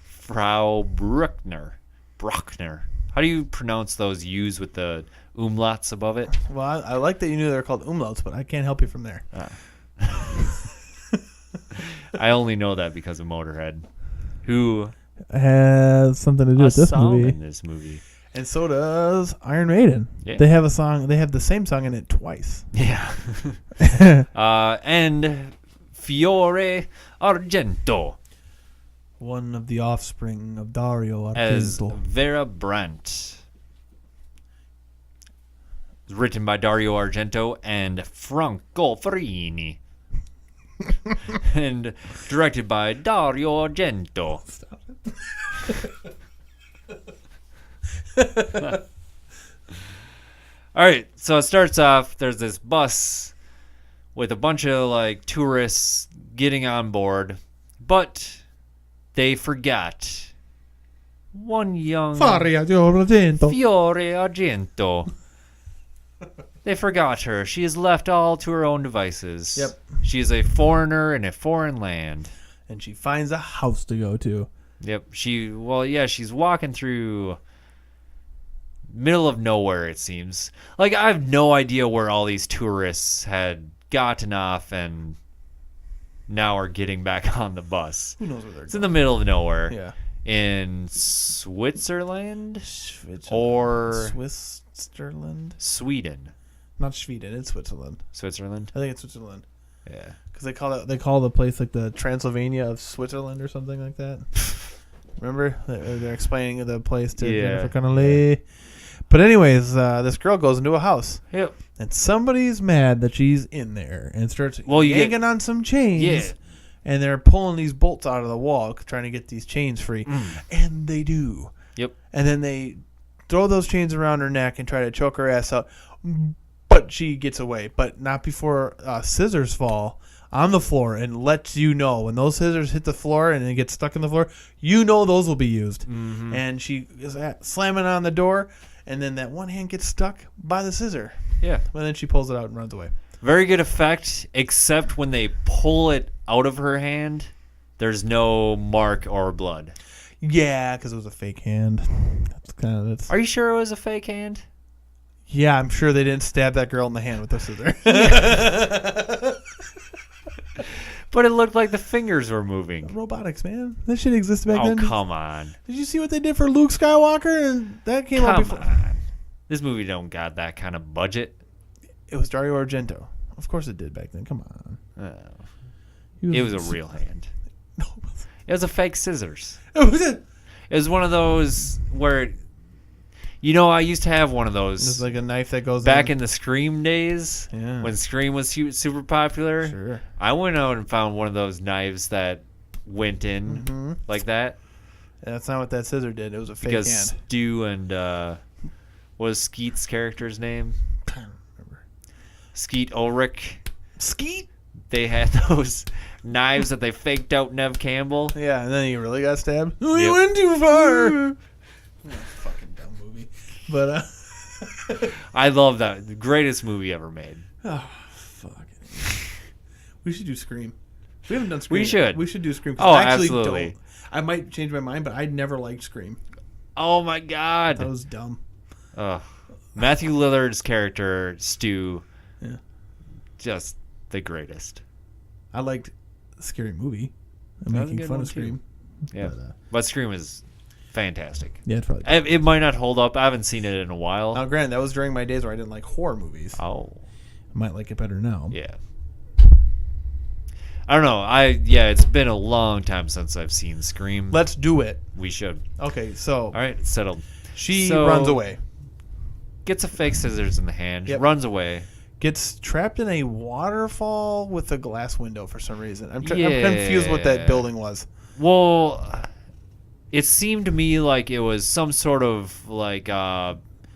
Frau Bruckner. How do you pronounce those U's with the umlauts above it? Well, I like that you knew they were called umlauts, but I can't help you from there. I only know that because of Motorhead, who has something to do with this movie. In this movie. And so does Iron Maiden. Yeah. They have a song. They have the same song in it twice. Yeah. And Fiore Argento One of the offspring of Dario as Argento. Vera Brandt. Written by Dario Argento and Franco Ferrini. And directed by Dario Argento. Stop it. All right, so it starts off. There's this bus with a bunch of like tourists getting on board, but they forgot one young Fiore Argento. Fiore Argento. They forgot her. She is left all to her own devices. Yep. She is a foreigner in a foreign land. And she finds a house to go to. Yep. She's walking through middle of nowhere, it seems. Like, I have no idea where all these tourists had gotten off and now are getting back on the bus. Who knows where they're It's in the middle of nowhere. Yeah. In Switzerland? Or Switzerland? Sweden. Not Sweden, it's Switzerland. Switzerland? I think it's Switzerland. Yeah. Because they call the place like the Transylvania of Switzerland or something like that. Remember? They're explaining the place to Jennifer Connelly. But anyways, this girl goes into a house. Yep. And somebody's mad that she's in there and starts yanking on some chains. Yeah. And they're pulling these bolts out of the wall trying to get these chains free. And they do. Yep. And then they throw those chains around her neck and try to choke her ass out. But she gets away. But not before scissors fall on the floor and lets you know. When those scissors hit the floor and they get stuck in the floor, you know those will be used. Mm-hmm. And she is slamming on the door. And then that one hand gets stuck by the scissor. Yeah. And then she pulls it out and runs away. Very good effect, except when they pull it out of her hand, there's no mark or blood. Yeah, because it was a fake hand. That's Are you sure it was a fake hand? Yeah, I'm sure they didn't stab that girl in the hand with the scissor. But it looked like the fingers were moving. Robotics, man. This shit existed back then. Oh, come on. Did you see what they did for Luke Skywalker? And that came out before. Come on. This movie don't got that kind of budget. It was Dario Argento. Of course it did back then. Come on. It was a real hand. No. It was a fake scissors. It was it. It was one of those where, I used to have one of those. It's like a knife that goes back in the Scream days. Yeah. When Scream was super popular. Sure. I went out and found one of those knives that went in like that. That's not what that scissor did. It was a fake because hand. Stu and what was Skeet's character's name? I don't remember. Skeet Ulrich. Skeet? They had those knives that they faked out Nev Campbell. Yeah, and then he really got stabbed. Yep. He went too far. Fucking dumb movie. But I love that. The greatest movie ever made. Oh, fuck it. We should do Scream. We haven't done Scream. We should. We should do Scream. Oh, I actually absolutely. Don't. I might change my mind, but I never liked Scream. Oh my god. That was dumb. Matthew Lillard's character, Stu. Yeah. Just the greatest. I liked Scary Movie. I'm That was a making good fun one, of Scream. Yeah. But Scream is fantastic. Yeah, it's probably. It might not hold up. I haven't seen it in a while. Now, granted, that was during my days where I didn't like horror movies. Oh. I might like it better now. Yeah. I don't know. It's been a long time since I've seen Scream. Let's do it. We should. Okay, so. All right, it's settled. She runs away. Gets a fake scissors in the hand. Yep. Runs away. Gets trapped in a waterfall with a glass window for some reason. I'm confused what that building was. Well, it seemed to me like it was some sort of like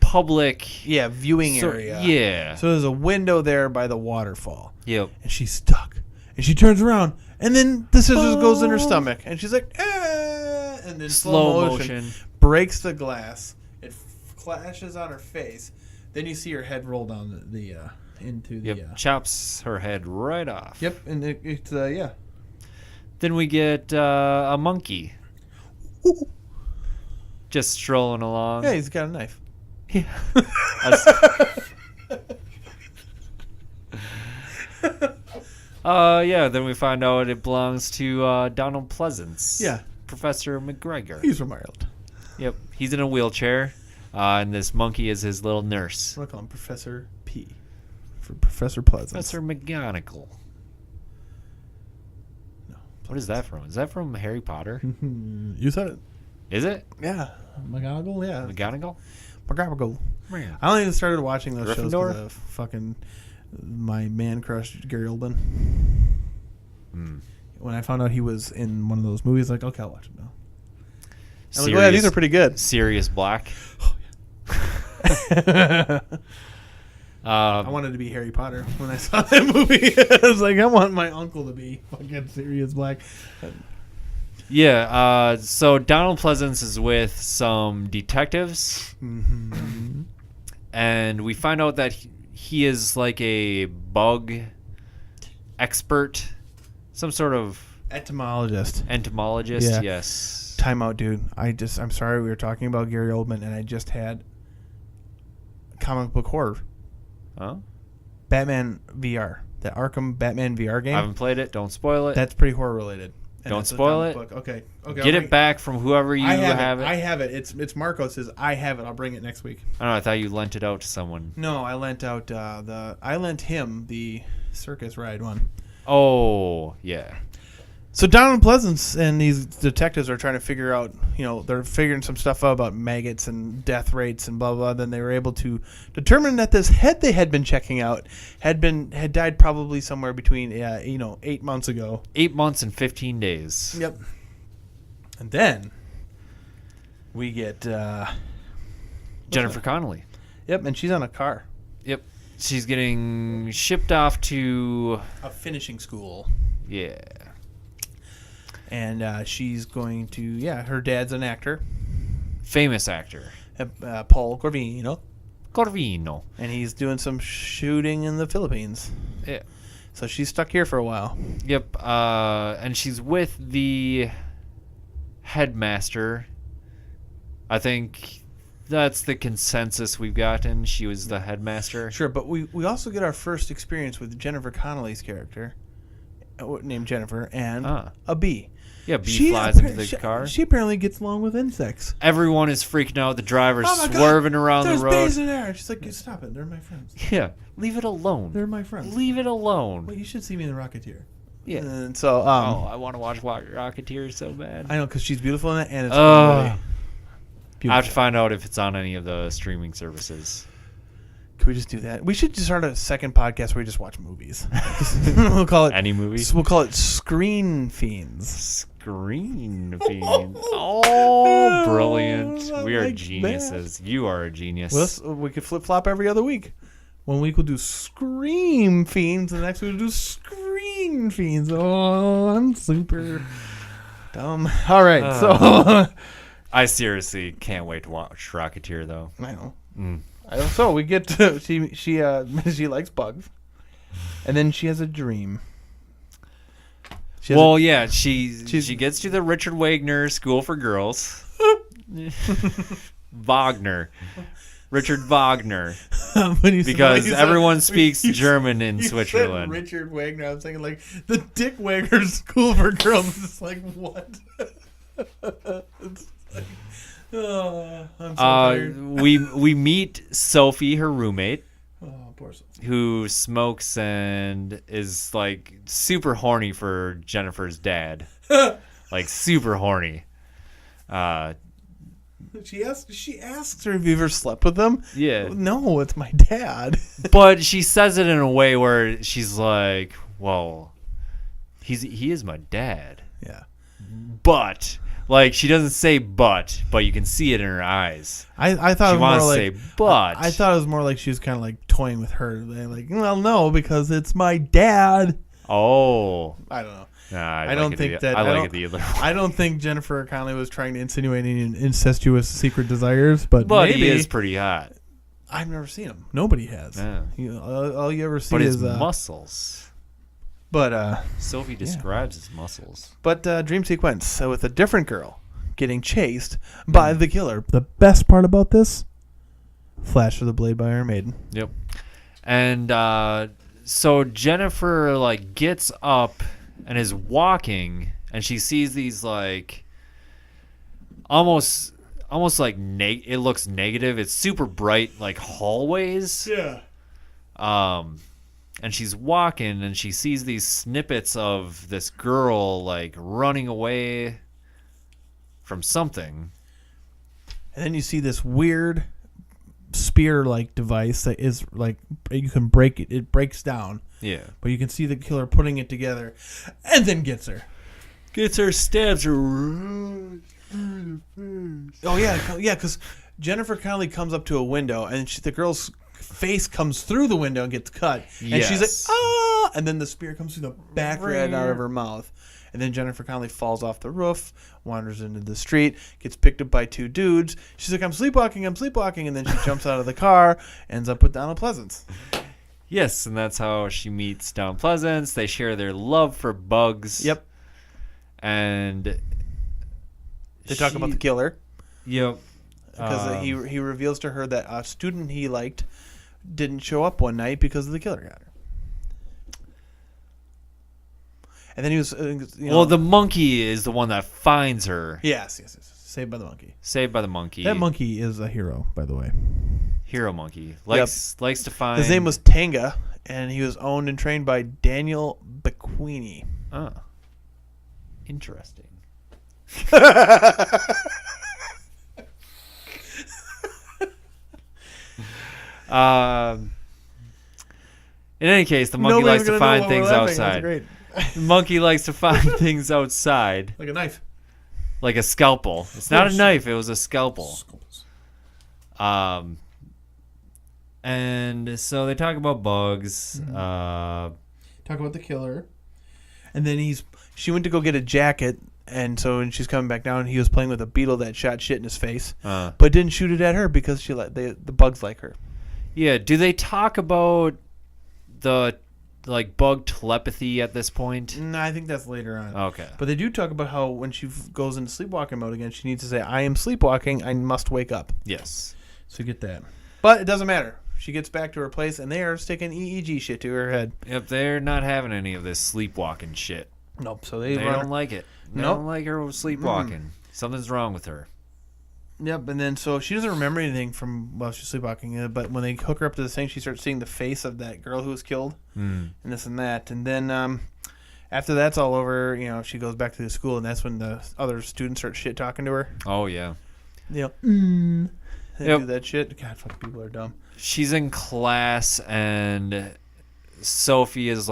public viewing area. Yeah. So there's a window there by the waterfall. Yep. And she's stuck. And she turns around, and then the scissors goes in her stomach, and she's like, ah! And then slow motion breaks the glass. It flashes on her face. Then you see her head roll down the into the. Chops her head right off. Yep, and it's yeah. Then we get a monkey. Ooh. Just strolling along. Yeah, he's got a knife. Yeah. Then we find out it belongs to Donald Pleasance. Yeah. Professor McGregor. He's from Ireland. Yep. He's in a wheelchair, and this monkey is his little nurse. I'm going to call him Professor P. For Professor Pleasance. Professor McGonagall. No. What is that from? Is that from Harry Potter? You said it. Is it? Yeah. McGonagall, yeah. McGonagall? McGonagall. Man. I only even watching those shows Gryffindor? because of fucking my man crush, Gary Oldman. When I found out he was in one of those movies, like, okay, I'll watch it now. I'm like, yeah, these are pretty good. Sirius Black. I wanted to be Harry Potter when I saw that movie. I was like, I want my uncle to be fucking Sirius Black. Yeah, so Donald Pleasance is with some detectives, and we find out that he is like a bug expert, some sort of entomologist. Yeah. Yes. Time out, dude. I'm sorry we were talking about Gary Oldman, and I just had comic book horror. Huh? Batman VR. The Arkham Batman VR game. I haven't played it. Don't spoil it. That's pretty horror related. And Don't spoil it. Book. Okay. Get it back from whoever you have it. I have it. It's Marcos's. I have it. I'll bring it next week. I don't know. I thought you lent it out to someone. No, I lent out I lent him the circus ride one. Oh, yeah. So Donald Pleasance and these detectives are trying to figure out, they're figuring some stuff out about maggots and death rates and blah, blah. Then they were able to determine that this head they had been checking out had died probably somewhere between, 8 months ago. 8 months and 15 days. Yep. And then we get Jennifer Connelly. Yep, and she's on a car. Yep. She's getting shipped off to a finishing school. Yeah. And she's going to, her dad's an actor. Famous actor. Paul Corvino. And he's doing some shooting in the Philippines. Yeah. So she's stuck here for a while. Yep. And she's with the headmaster. I think that's the consensus we've gotten. She was the headmaster. Sure, but we also get our first experience with Jennifer Connelly's character, named Jennifer, and a bee. Yeah, bee flies into the car. She apparently gets along with insects. Everyone is freaking out. The driver's swerving around the road. There's bees in there. She's like, stop it. They're my friends. Yeah, leave it alone. They're my friends. Leave it alone. Well, you should see me in The Rocketeer. Yeah. And so, I want to watch Rocketeer so bad. I know, because she's beautiful in it, and it's really beautiful. I have to find out if it's on any of the streaming services. Can we just do that? We should just start a second podcast where we just watch movies. We'll call it any movies. We'll call it Screen Fiends. Screen Fiends. Oh, brilliant! We are geniuses. That. You are a genius. Well, we could flip flop every other week. One week we'll do Scream Fiends, and the next week we'll do Screen Fiends. Oh, I'm super dumb. All right, so I seriously can't wait to watch Rocketeer, though. I know. So we get to, she likes bugs, and then she has a dream. She gets to the Richard Wagner School for Girls. Richard Wagner, because everyone speaks German in Switzerland. Richard Wagner. I was thinking like the Dick Wagner School for Girls. It's like what? It's like, I'm so tired. We meet Sophie, her roommate. Oh, poor Sophie. Who smokes and is like super horny for Jennifer's dad. Like super horny. She asks her if you ever slept with him. Yeah. No, it's my dad. But she says it in a way where she's like, well, he is my dad. Yeah. But like she doesn't say but you can see it in her eyes. I thought she it was wants more to like say but. I thought it was more like she was kind of like toying with her. Like, well, no, because it's my dad. Oh, I don't know. Nah, I don't think Jennifer Connelly was trying to insinuate any incestuous secret desires, but maybe. He is pretty hot. I've never seen him. Nobody has. Yeah. All you ever see But is his muscles. But Sophie describes his muscles. But dream sequence with a different girl getting chased by the killer. The best part about this, flash of the blade by Iron Maiden. Yep. And so Jennifer like gets up and is walking, and she sees these like almost like it looks negative. It's super bright like hallways. Yeah. And she's walking, and she sees these snippets of this girl like running away from something. And then you see this weird spear-like device that is like you can break it. It breaks down. Yeah. But you can see the killer putting it together, and then gets her. Gets her, stabs her. Oh yeah, because Jennifer Connelly comes up to a window, and the girl's face comes through the window and gets cut, and she's like, ah, and then the spear comes through the back of her head and out of her mouth, and then Jennifer Connelly falls off the roof, wanders into the street, gets picked up by two dudes. She's like, I'm sleepwalking, and then she jumps out of the car, ends up with Donald Pleasance. Yes, and that's how she meets Donald Pleasance. They share their love for bugs. Yep. And they talk about the killer. Yep. Because he reveals to her that a student he liked didn't show up one night because the killer got her. And then he was, well, the monkey is the one that finds her. Yes. Saved by the monkey. Saved by the monkey. That monkey is a hero, by the way. Hero monkey. Likes to find. His name was Tanga, and he was owned and trained by Daniel Bequini. Oh. Interesting. In any case, the monkey likes to find things outside. The monkey likes to find things outside. Like a knife. Like a scalpel. It's not a knife, it was a scalpel. And so they talk about bugs. Mm-hmm. Talk about the killer. And then she went to go get a jacket, and so when she's coming back down, he was playing with a beetle that shot shit in his face, but didn't shoot it at her because the bugs like her. Yeah, do they talk about the bug telepathy at this point? No, I think that's later on. Okay. But they do talk about how when she goes into sleepwalking mode again, she needs to say, I am sleepwalking, I must wake up. Yes. So get that. But it doesn't matter. She gets back to her place, and they are sticking EEG shit to her head. Yep, they're not having any of this sleepwalking shit. Nope. So they don't like it. They don't like her sleepwalking. Something's wrong with her. Yep, and then so she doesn't remember anything from while she's sleepwalking, but when they hook her up to the thing, she starts seeing the face of that girl who was killed, and this and that. And then after that's all over, she goes back to the school, and that's when the other students start shit talking to her. Oh, yeah. They do that shit. God, fuck, people are dumb. She's in class, and Sophie is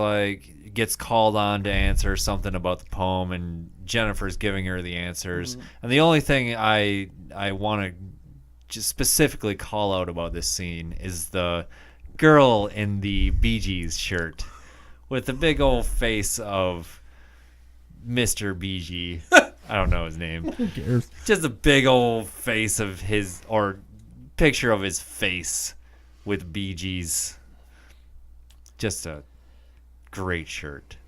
gets called on to answer something about the poem, and Jennifer's giving her the answers. And the only thing I want to just specifically call out about this scene is the girl in the Bee Gees shirt with the big old face of Mr. Bee Gee. I don't know his name. Who cares? Just a big old face of his, or picture of his face with Bee Gees. Just a great shirt.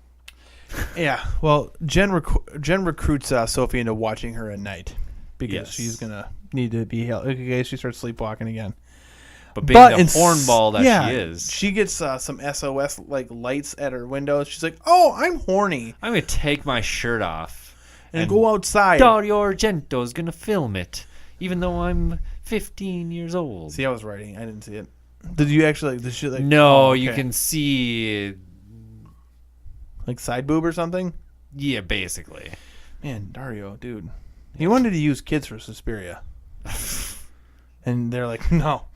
Yeah, well, Jen recruits Sophie into watching her at night because she's gonna need to be held in case she starts sleepwalking again. But being the hornball that she is, she gets some SOS lights at her window. She's like, "Oh, I'm horny. I'm gonna take my shirt off and go outside. Dario Argento's gonna film it, even though I'm 15 years old." See, I was writing. I didn't see it. Did you actually? Did she No, oh, okay. You can see. Side boob or something? Yeah, basically. Man, Dario, dude. He wanted to use kids for Suspiria. And they're like, no.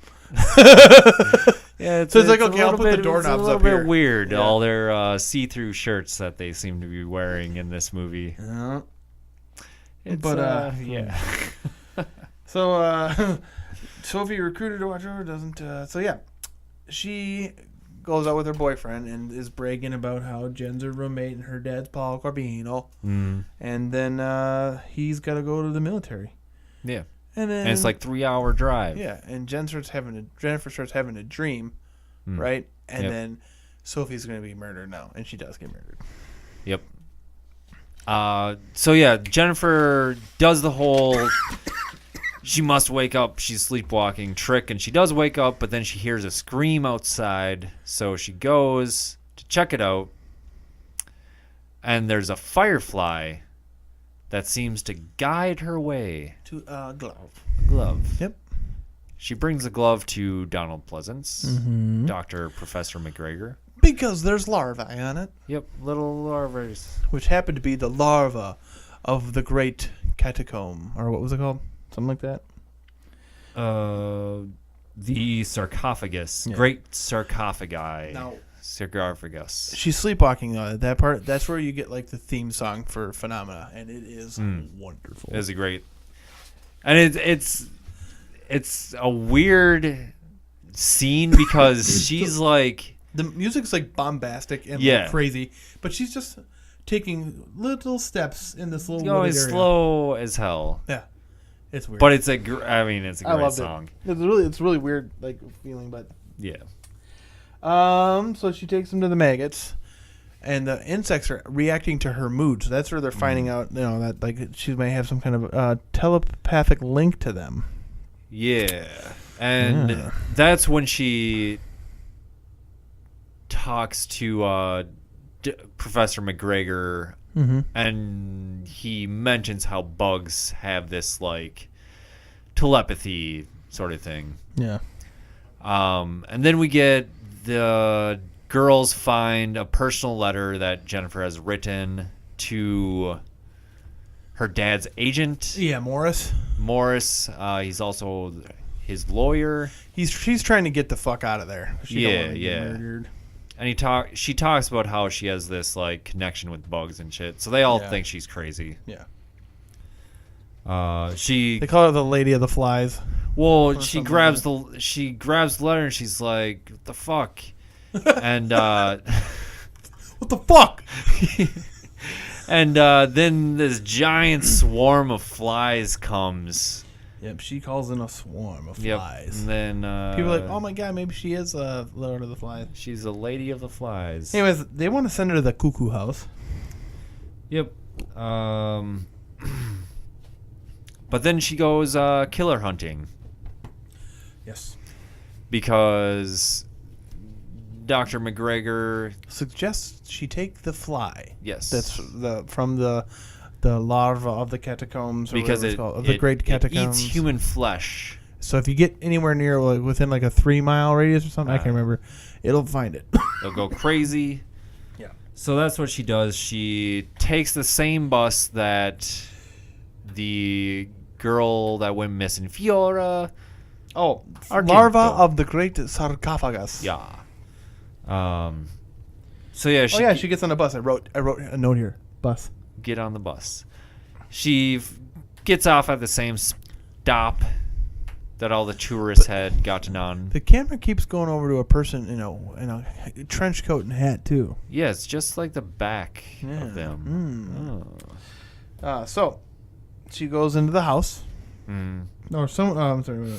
Yeah, so it's like, okay, I'll put the doorknobs up here. It's a little bit weird, all their see-through shirts that they seem to be wearing in this movie. Yeah. Yeah. So, Sophie recruited to watch her, doesn't... so, yeah. She goes out with her boyfriend and is bragging about how Jen's her roommate and her dad's Paul Corbino. And then he's got to go to the military. Yeah. And then And it's like 3-hour drive. yeah, and Jennifer starts having a dream, right? And then Sophie's going to be murdered now, and she does get murdered. Yep. So yeah, Jennifer does the whole she must wake up, she's sleepwalking trick, and she does wake up, but then she hears a scream outside, so she goes to check it out, and there's a firefly that seems to guide her way To a glove. glove. Yep. She brings the glove to Donald Pleasance, Dr. Professor McGregor. Because there's larvae on it, Yep, little larvae. which happened to be the larva of the great catacomb, or what was it called? Something like that. The sarcophagus. Yeah. Great sarcophagi. Now, Sarcophagus. she's sleepwalking that part. That's where you get like the theme song for Phenomena, and it is wonderful. It's a great, and it's a weird scene because she's like, The music's like bombastic and Yeah. like crazy, but she's just taking little steps in this little going wooded area. slow as hell. Yeah, it's weird. But it's a great song. It's really weird like feeling, but Yeah. so she takes them to the maggots, and the insects are reacting to her mood. So that's where they're finding out, that like she may have some kind of telepathic link to them. Yeah. And that's when she talks to Professor McGregor, and he mentions how bugs have this like telepathy sort of thing. Yeah. And then we get the girls find a personal letter that Jennifer has written to her dad's agent, Yeah, Morris. He's also his lawyer. She's trying to get the fuck out of there. She don't wanna get murdered. And she talks about how she has this like connection with bugs and shit. So they all think she's crazy. Yeah. She They call her the Lady of the Flies. Well, she grabs the letter and she's like, "What the fuck?" And What the fuck? and then this giant swarm of flies comes. Yep, she calls in a swarm of flies. And then People are like, oh my god, maybe she is a Lord of the Flies. she's a lady of the flies. Anyways, they want to send her to the cuckoo house. Yep. But then she goes killer hunting Yes. because Dr. McGregor Suggests she take the fly. Yes. That's from the larva of the catacombs, or because whatever it's called, of the great it catacombs. eats human flesh. So if you get anywhere near, like, within like a 3-mile radius or something, I can't remember, it'll find it. They'll go crazy. Yeah. So that's what she does. She takes the same bus that the girl that went missing, Fiora. Oh, Argento. larva of the great sarcophagus. Yeah. So yeah, She gets on a bus. I wrote a note here. Bus. get on the bus. She gets off at the same stop that all the tourists had gotten on. The camera keeps going over to a person in a trench coat and hat too. Yeah, it's just like the back of them. So she goes into the house. Or some. I'm sorry.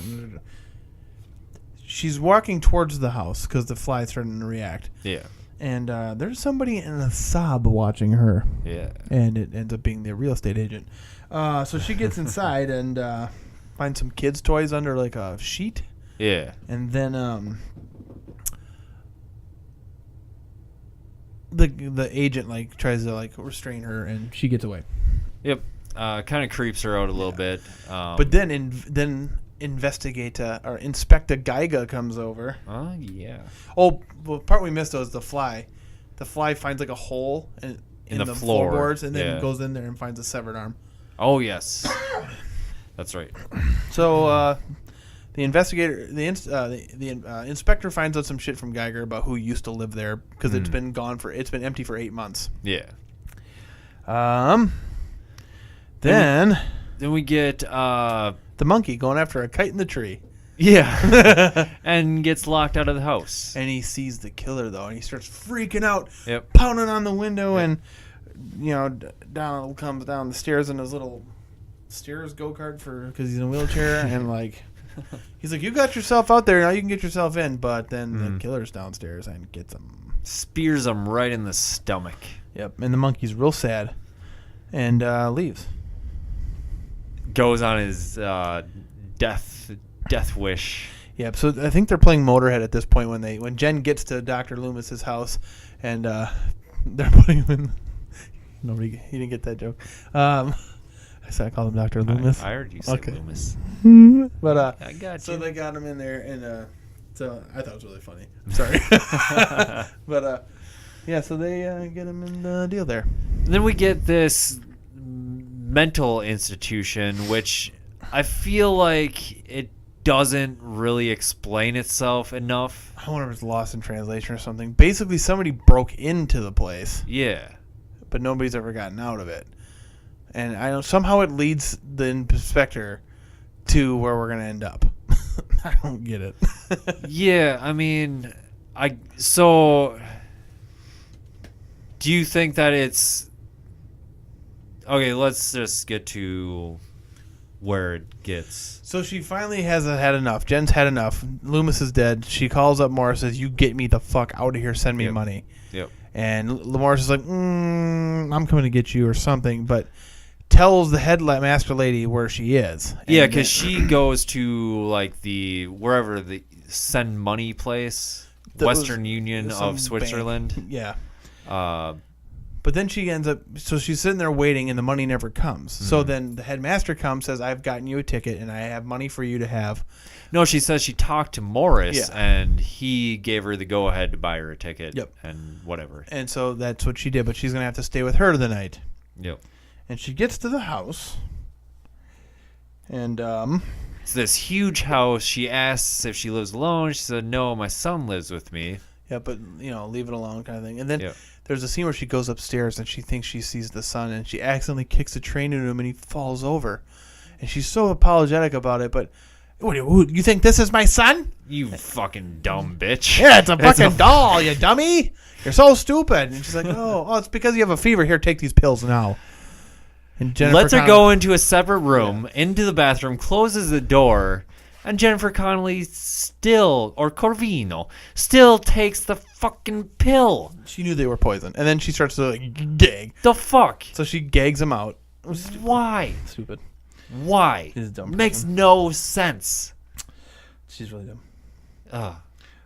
She's walking towards the house because the fly's starting to react. Yeah. And there's somebody in a sob watching her. Yeah. And it ends up being the real estate agent. So she gets inside and finds some kids' toys under like a sheet. Yeah. And then the agent like tries to like restrain her, and she gets away. Yep. Kind of creeps her out a little bit. But then Inspector Geiger comes over. Oh yeah. Oh, well, part we missed was the fly. The fly finds like a hole in the floor. floorboards, and then Yeah. goes in there and finds a severed arm. Oh yes. That's right. So the investigator, the inspector finds out some shit from Geiger about who used to live there because it's been empty for 8 months. Yeah. Then we get the monkey going after a kite in the tree. yeah, and gets locked out of the house. And he sees the killer though, and he starts freaking out, Yep. pounding on the window, and Donald comes down the stairs in his little steers go-kart because he's in a wheelchair, and like he's like, you got yourself out there, now you can get yourself in, but then the killer's downstairs and gets him. Spears him right in the stomach. Yep, and the monkey's real sad and leaves. Goes on his death wish. Yep, so I think they're playing Motorhead at this point when Jen gets to Dr. Loomis's house, and they're putting him in. He didn't get that joke. I called him Dr. Loomis. I heard you say Loomis. But I got you. So they got him in there, and so I thought it was really funny. I'm sorry. But yeah, so they get him in the deal there. And then we get this mental institution, which I feel like it doesn't really explain itself enough. I wonder if it's lost in translation or something. Basically, somebody broke into the place. Yeah. But nobody's ever gotten out of it. And I know somehow it leads the inspector to where we're going to end up. I don't get it. Yeah, I mean, so do you think that it's okay? Let's just get to where it gets. So she finally has had enough. Jen's had enough. Loomis is dead. She calls up Morris, says, "You get me the fuck out of here. Send me money." Yep. And Morris is like, "I'm coming to get you," or something, but tells the headmaster lady where she is. Yeah, because she goes to like wherever the send money place, Western Union of Switzerland. Bank. Yeah. But then she ends up, so she's sitting there waiting, and the money never comes. Mm-hmm. So then the headmaster comes, says, "I've gotten you a ticket, and I have money for you to have." No, she says she talked to Morris, and he gave her the go-ahead to buy her a ticket. Yep. And whatever. And so that's what she did, but she's going to have to stay with her the night. Yep. And she gets to the house, and it's this huge house. She asks if she lives alone. She said, "No, my son lives with me." Yeah, but leave it alone, kind of thing. And then there's a scene where she goes upstairs and she thinks she sees the son, and she accidentally kicks a train into him, and he falls over. And she's so apologetic about it, but what, you think this is my son? You fucking dumb bitch. Yeah, it's a fucking doll, you dummy. You're so stupid. And she's like, oh, it's because you have a fever. Here, take these pills now. And Jennifer lets her go into a separate room, into the bathroom, closes the door, and Jennifer Connelly Corvino still takes the fucking pill. She knew they were poison. And then she starts to gag. The fuck? So she gags him out. Why? Stupid. Why? She's a dumb person. Makes no sense. She's really dumb.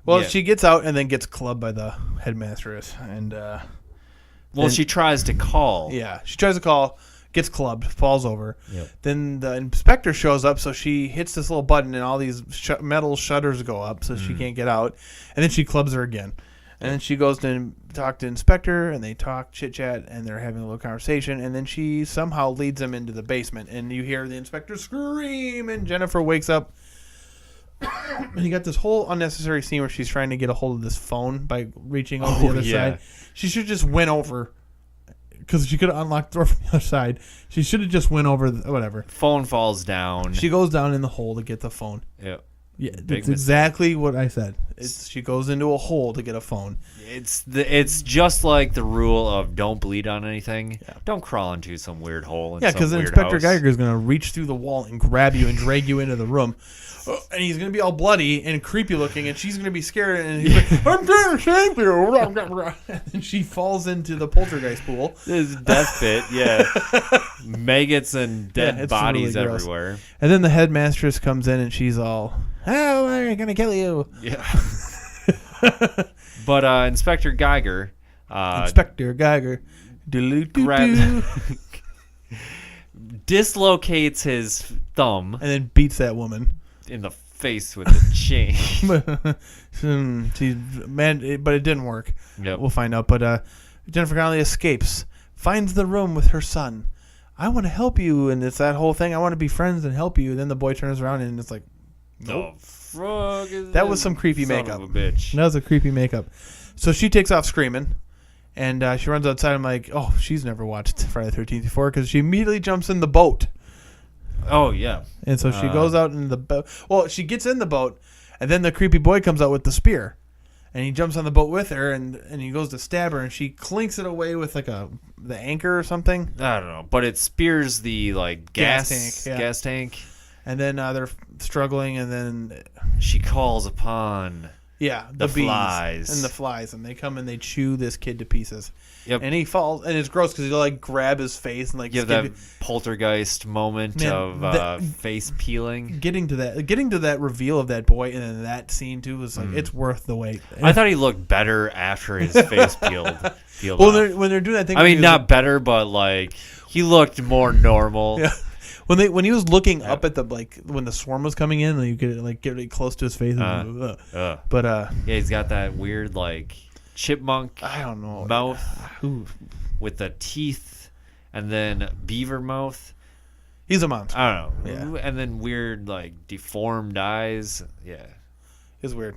Well, she gets out and then gets clubbed by the headmasteress. And she tries to call. Yeah, she tries to call. Gets clubbed, falls over. Yep. Then the inspector shows up, so she hits this little button, and all these metal shutters go up, so she can't get out. And then she clubs her again. And then she goes to talk to inspector, and they talk, chit-chat, and they're having a little conversation. And then she somehow leads them into the basement, and you hear the inspector scream, and Jennifer wakes up. And you got this whole unnecessary scene where she's trying to get a hold of this phone by reaching over the other side. She should just went over. Because she could have unlocked the door from the other side. She should have just went over, whatever. Phone falls down. She goes down in the hole to get the phone. Yep. Yeah, that's exactly what I said. She goes into a hole to get a phone. It's just like the rule of don't bleed on anything. Yeah. Don't crawl into some weird hole. Yeah, because Inspector Geiger is going to reach through the wall and grab you and drag you into the room. And he's going to be all bloody and creepy looking, and she's going to be scared. And he's like, "I'm going to save you." And she falls into the poltergeist pool. This death pit, yeah. Maggots and dead bodies really everywhere. And then the headmistress comes in, and she's all, "Oh, we're going to kill you." Yeah. But Inspector Geiger. Dislocates his thumb. And then beats that woman in the face with a chain. But it didn't work. Yep. We'll find out. But Jennifer Connelly escapes, finds the room with her son. "I want to help you," and it's that whole thing. "I want to be friends and help you." And then the boy turns around and it's like, nope. That was some creepy makeup. Of a bitch. That was a creepy makeup. So she takes off screaming, and she runs outside. I'm like, oh, she's never watched Friday the 13th before, because she immediately jumps in the boat. Oh, yeah. And so she goes out in the boat. Well, she gets in the boat, and then the creepy boy comes out with the spear. And he jumps on the boat with her, and he goes to stab her, and she clinks it away with like the anchor or something. I don't know, but it spears the like gas tank. And then they're struggling, and then she calls upon the bees flies and the flies, and they come and they chew this kid to pieces. Yep. And he falls, and it's gross because he like grab his face and like that poltergeist moment of face peeling. Getting to that reveal of that boy, and then that scene too was like it's worth the wait. I thought he looked better after his face peeled. Well, when they're doing that thing, I mean, not better, but like he looked more normal. Yeah. When he was looking up at the when the swarm was coming in, you could get really close to his face. But he's got that weird like chipmunk. I don't know mouth with the teeth, and then beaver mouth. He's a monster. I don't know. Yeah. And then weird like deformed eyes. Yeah, it's weird.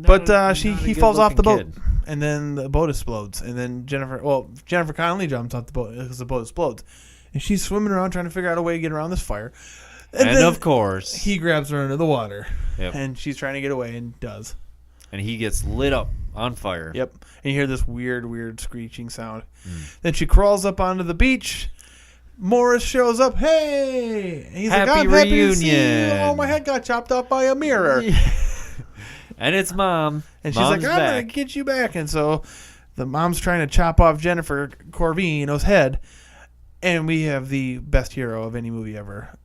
But he falls off the boat, and then the boat explodes, and then Jennifer Connelly jumps off the boat because the boat explodes. And she's swimming around trying to figure out a way to get around this fire. And of course, he grabs her under the water. Yep. And she's trying to get away and does. And he gets lit up on fire. Yep. And you hear this weird screeching sound. Then she crawls up onto the beach. Morris shows up. Hey! And he's happy like, I'm reunion. happy to see you. Oh, my head got chopped off by a mirror. And it's Mom. And she's like, I'm going to get you back. And so the mom's trying to chop off Jennifer Corvino's head. And we have the best hero of any movie ever.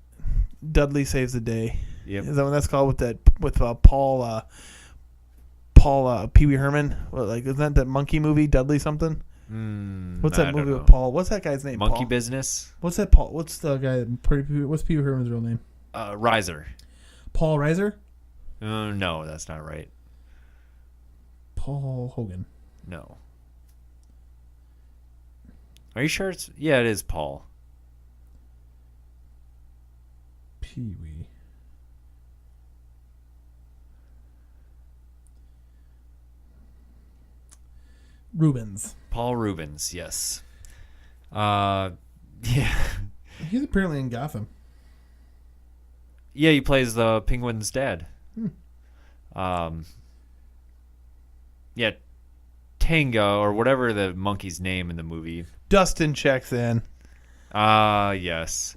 Dudley saves the day. Yep. Is that what that's called with Paul Pee Wee Herman? Isn't that monkey movie Dudley something? What's that movie with Paul? What's that guy's name? Monkey Paul? Business. What's that Paul? What's the guy? What's Pee Wee Herman's real name? Reiser. Paul Reiser? No, that's not right. Paul Hogan. No. Are you sure it's... Yeah, it is Paul. Pee-wee. Rubens. Paul Rubens, yes. Yeah. He's apparently in Gotham. Yeah, he plays the Penguin's dad. Yeah, Tanga, or whatever the monkey's name in the movie. Dustin checks in. Yes.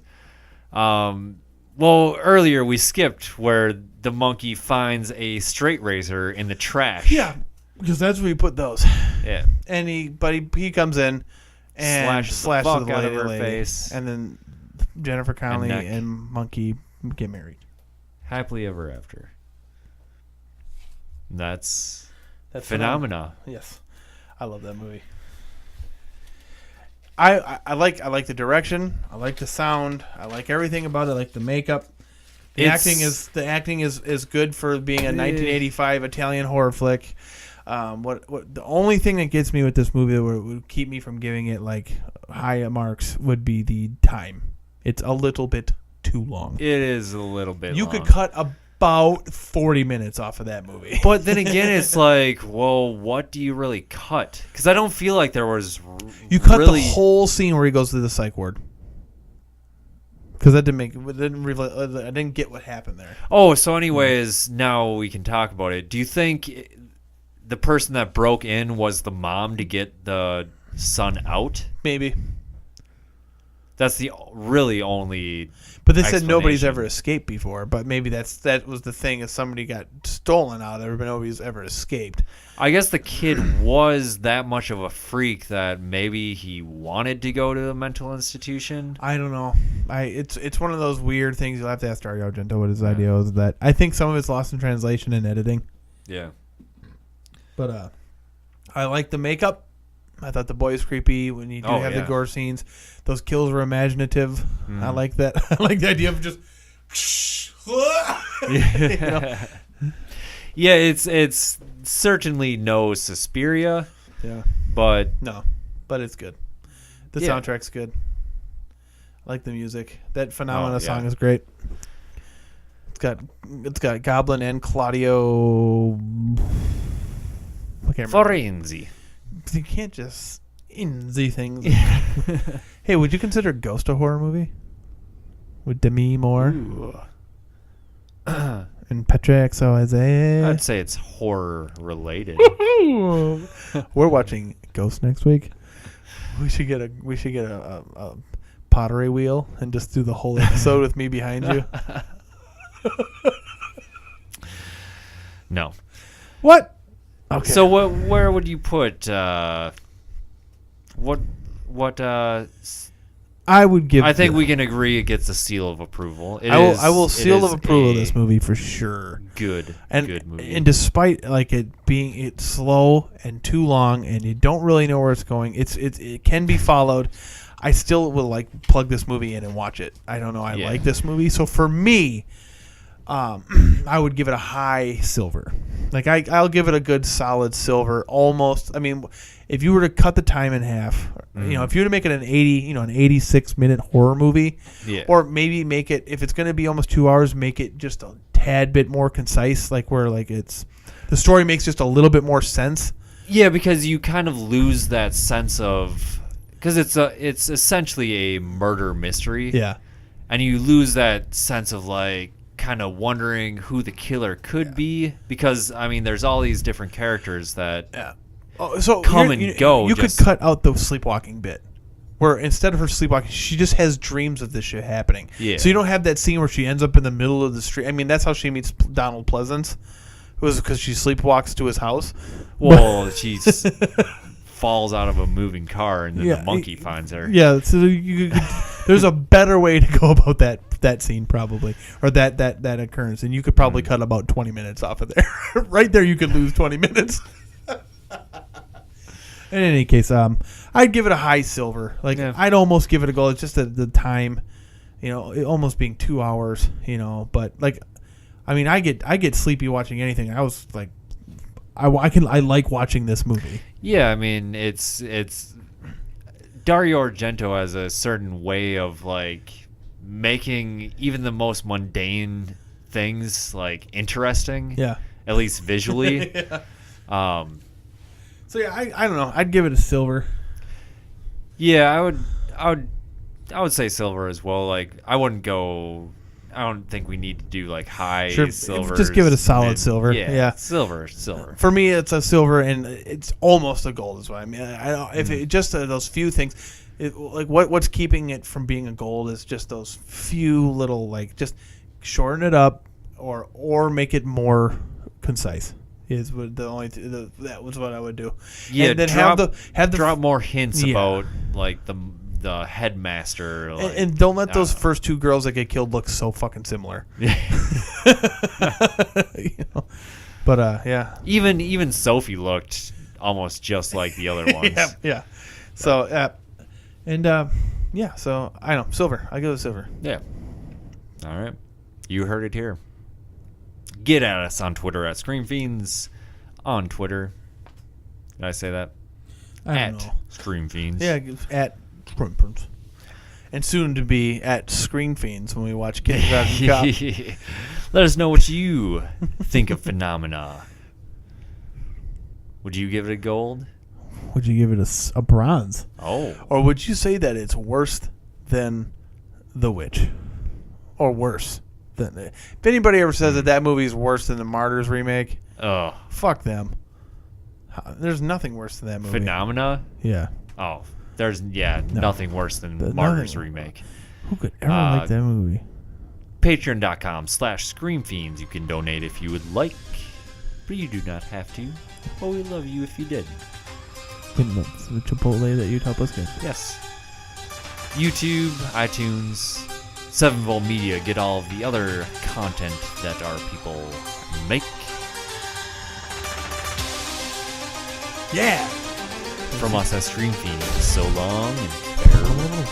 Well, earlier we skipped where the monkey finds a straight razor in the trash. Yeah, because that's where you put those. Yeah. And he comes in and slashes the fuck the out of lady, her face. And then Jennifer Connelly and Monkey get married. Happily ever after. That's phenomena. Yes. I love that movie. I like the direction. I like the sound. I like everything about it. I like the makeup. The acting is good for being a 1985 Italian horror flick. What the only thing that gets me with this movie that would keep me from giving it like high marks would be the time. It's a little bit too long. It is a little bit You long. could cut about 40 minutes off of that movie. But then again, it's like, well, what do you really cut? Because I don't feel like there was You cut the whole scene where he goes to the psych ward. Because I didn't get what happened there. Oh, so anyways, now we can talk about it. Do you think the person that broke in was the mom to get the son out? Maybe. That's the really only. But they said nobody's ever escaped before. But maybe that was the thing, if somebody got stolen out there, but nobody's ever escaped. I guess the kid was that much of a freak that maybe he wanted to go to a mental institution. I don't know. It's one of those weird things. You'll have to ask Dario Argento what his idea is. That I think some of it's lost in translation and editing. Yeah. But I like the makeup. I thought the boy was creepy when you do have the gore scenes. Those kills were imaginative. I like that. I like the idea of just. Yeah, it's certainly no Suspiria. Yeah, but it's good. The soundtrack's good. I like the music. That Phenomena song is great. It's got Goblin and Claudio. I can't remember. Forenzi. You can't just Inzy things. Hey, would you consider Ghost a horror movie? With Demi Moore? And Petraxo is I'd say it's horror related. We're watching Ghost next week. We should get a pottery wheel and just do the whole episode with me behind you. No. What? Okay. So where would you put what I would give. I think we can agree it gets a seal of approval. I will seal of approval of this movie for sure. Good movie. And despite like it being slow and too long, and you don't really know where it's going, it can be followed. I still will like plug this movie in and watch it. I don't know. I like this movie, so for me, I would give it a high silver. Like I'll give it a good solid silver. Almost. I mean, if you were to cut the time in half, if you were to make it an 86-minute horror movie, or maybe make it, if it's going to be almost 2 hours, make it just a tad bit more concise, like where like the story makes just a little bit more sense. Yeah, because you kind of lose that sense of, because it's essentially a murder mystery. Yeah, and you lose that sense of like kind of wondering who the killer could be, because I mean there's all these different characters that come and go. You could cut out the sleepwalking bit, where instead of her sleepwalking, she just has dreams of this shit happening. Yeah. So you don't have that scene where she ends up in the middle of the street. I mean, that's how she meets Donald Pleasance. It was because she sleepwalks to his house. Well, she falls out of a moving car, and then the monkey finds her. Yeah. So there's a better way to go about that scene probably, or that occurrence, and you could probably cut about 20 minutes off of there. Right there, you could lose 20 minutes. In any case, I'd give it a high silver. Like I'd almost give it a gold. It's just the time, it almost being 2 hours. But like, I mean, I get sleepy watching anything. I was like, I like watching this movie. Yeah, I mean, it's Dario Argento has a certain way of like making even the most mundane things like interesting. Yeah, at least visually. Yeah. So yeah, I don't know. I'd give it a silver. Yeah, I would say silver as well. Like I don't think we need to do like high silver. Just give it a solid silver. Yeah. Silver. For me, it's a silver, and it's almost a gold. Is what I mean. If it just those few things, like what's keeping it from being a gold is just those few little like just shorten it up or make it more concise. Is what that was what I would do. Yeah, and then drop more hints about like the headmaster, like, and don't let those first two girls that get killed look so fucking similar. But yeah, even Sophie looked almost just like the other ones. Yeah. So so I know silver. I go with silver. Yeah. All right, you heard it here. Get at us on Twitter at ScreamFiends. On Twitter. Did I say that? I don't know. ScreamFiends. Yeah, at ScreamFiends. And soon to be at ScreamFiends when we watch Kindergarten Cop. Let us know what you think of Phenomena. Would you give it a gold? Would you give it a bronze? Oh. Or would you say that it's worse than The Witch? Or worse? If anybody ever says that movie is worse than the Martyrs remake, fuck them. There's nothing worse than that movie. Phenomena? Yeah. Oh, there's nothing worse than the Martyrs remake. Who could ever like that movie? Patreon.com/ScreamFiends. You can donate if you would like, but you do not have to. But we love you if you did. The Chipotle that you'd help us get. Yes. YouTube, iTunes, 7-Volt Media, get all of the other content that our people make. Yeah! From us at ScreamFiends, so long and farewell.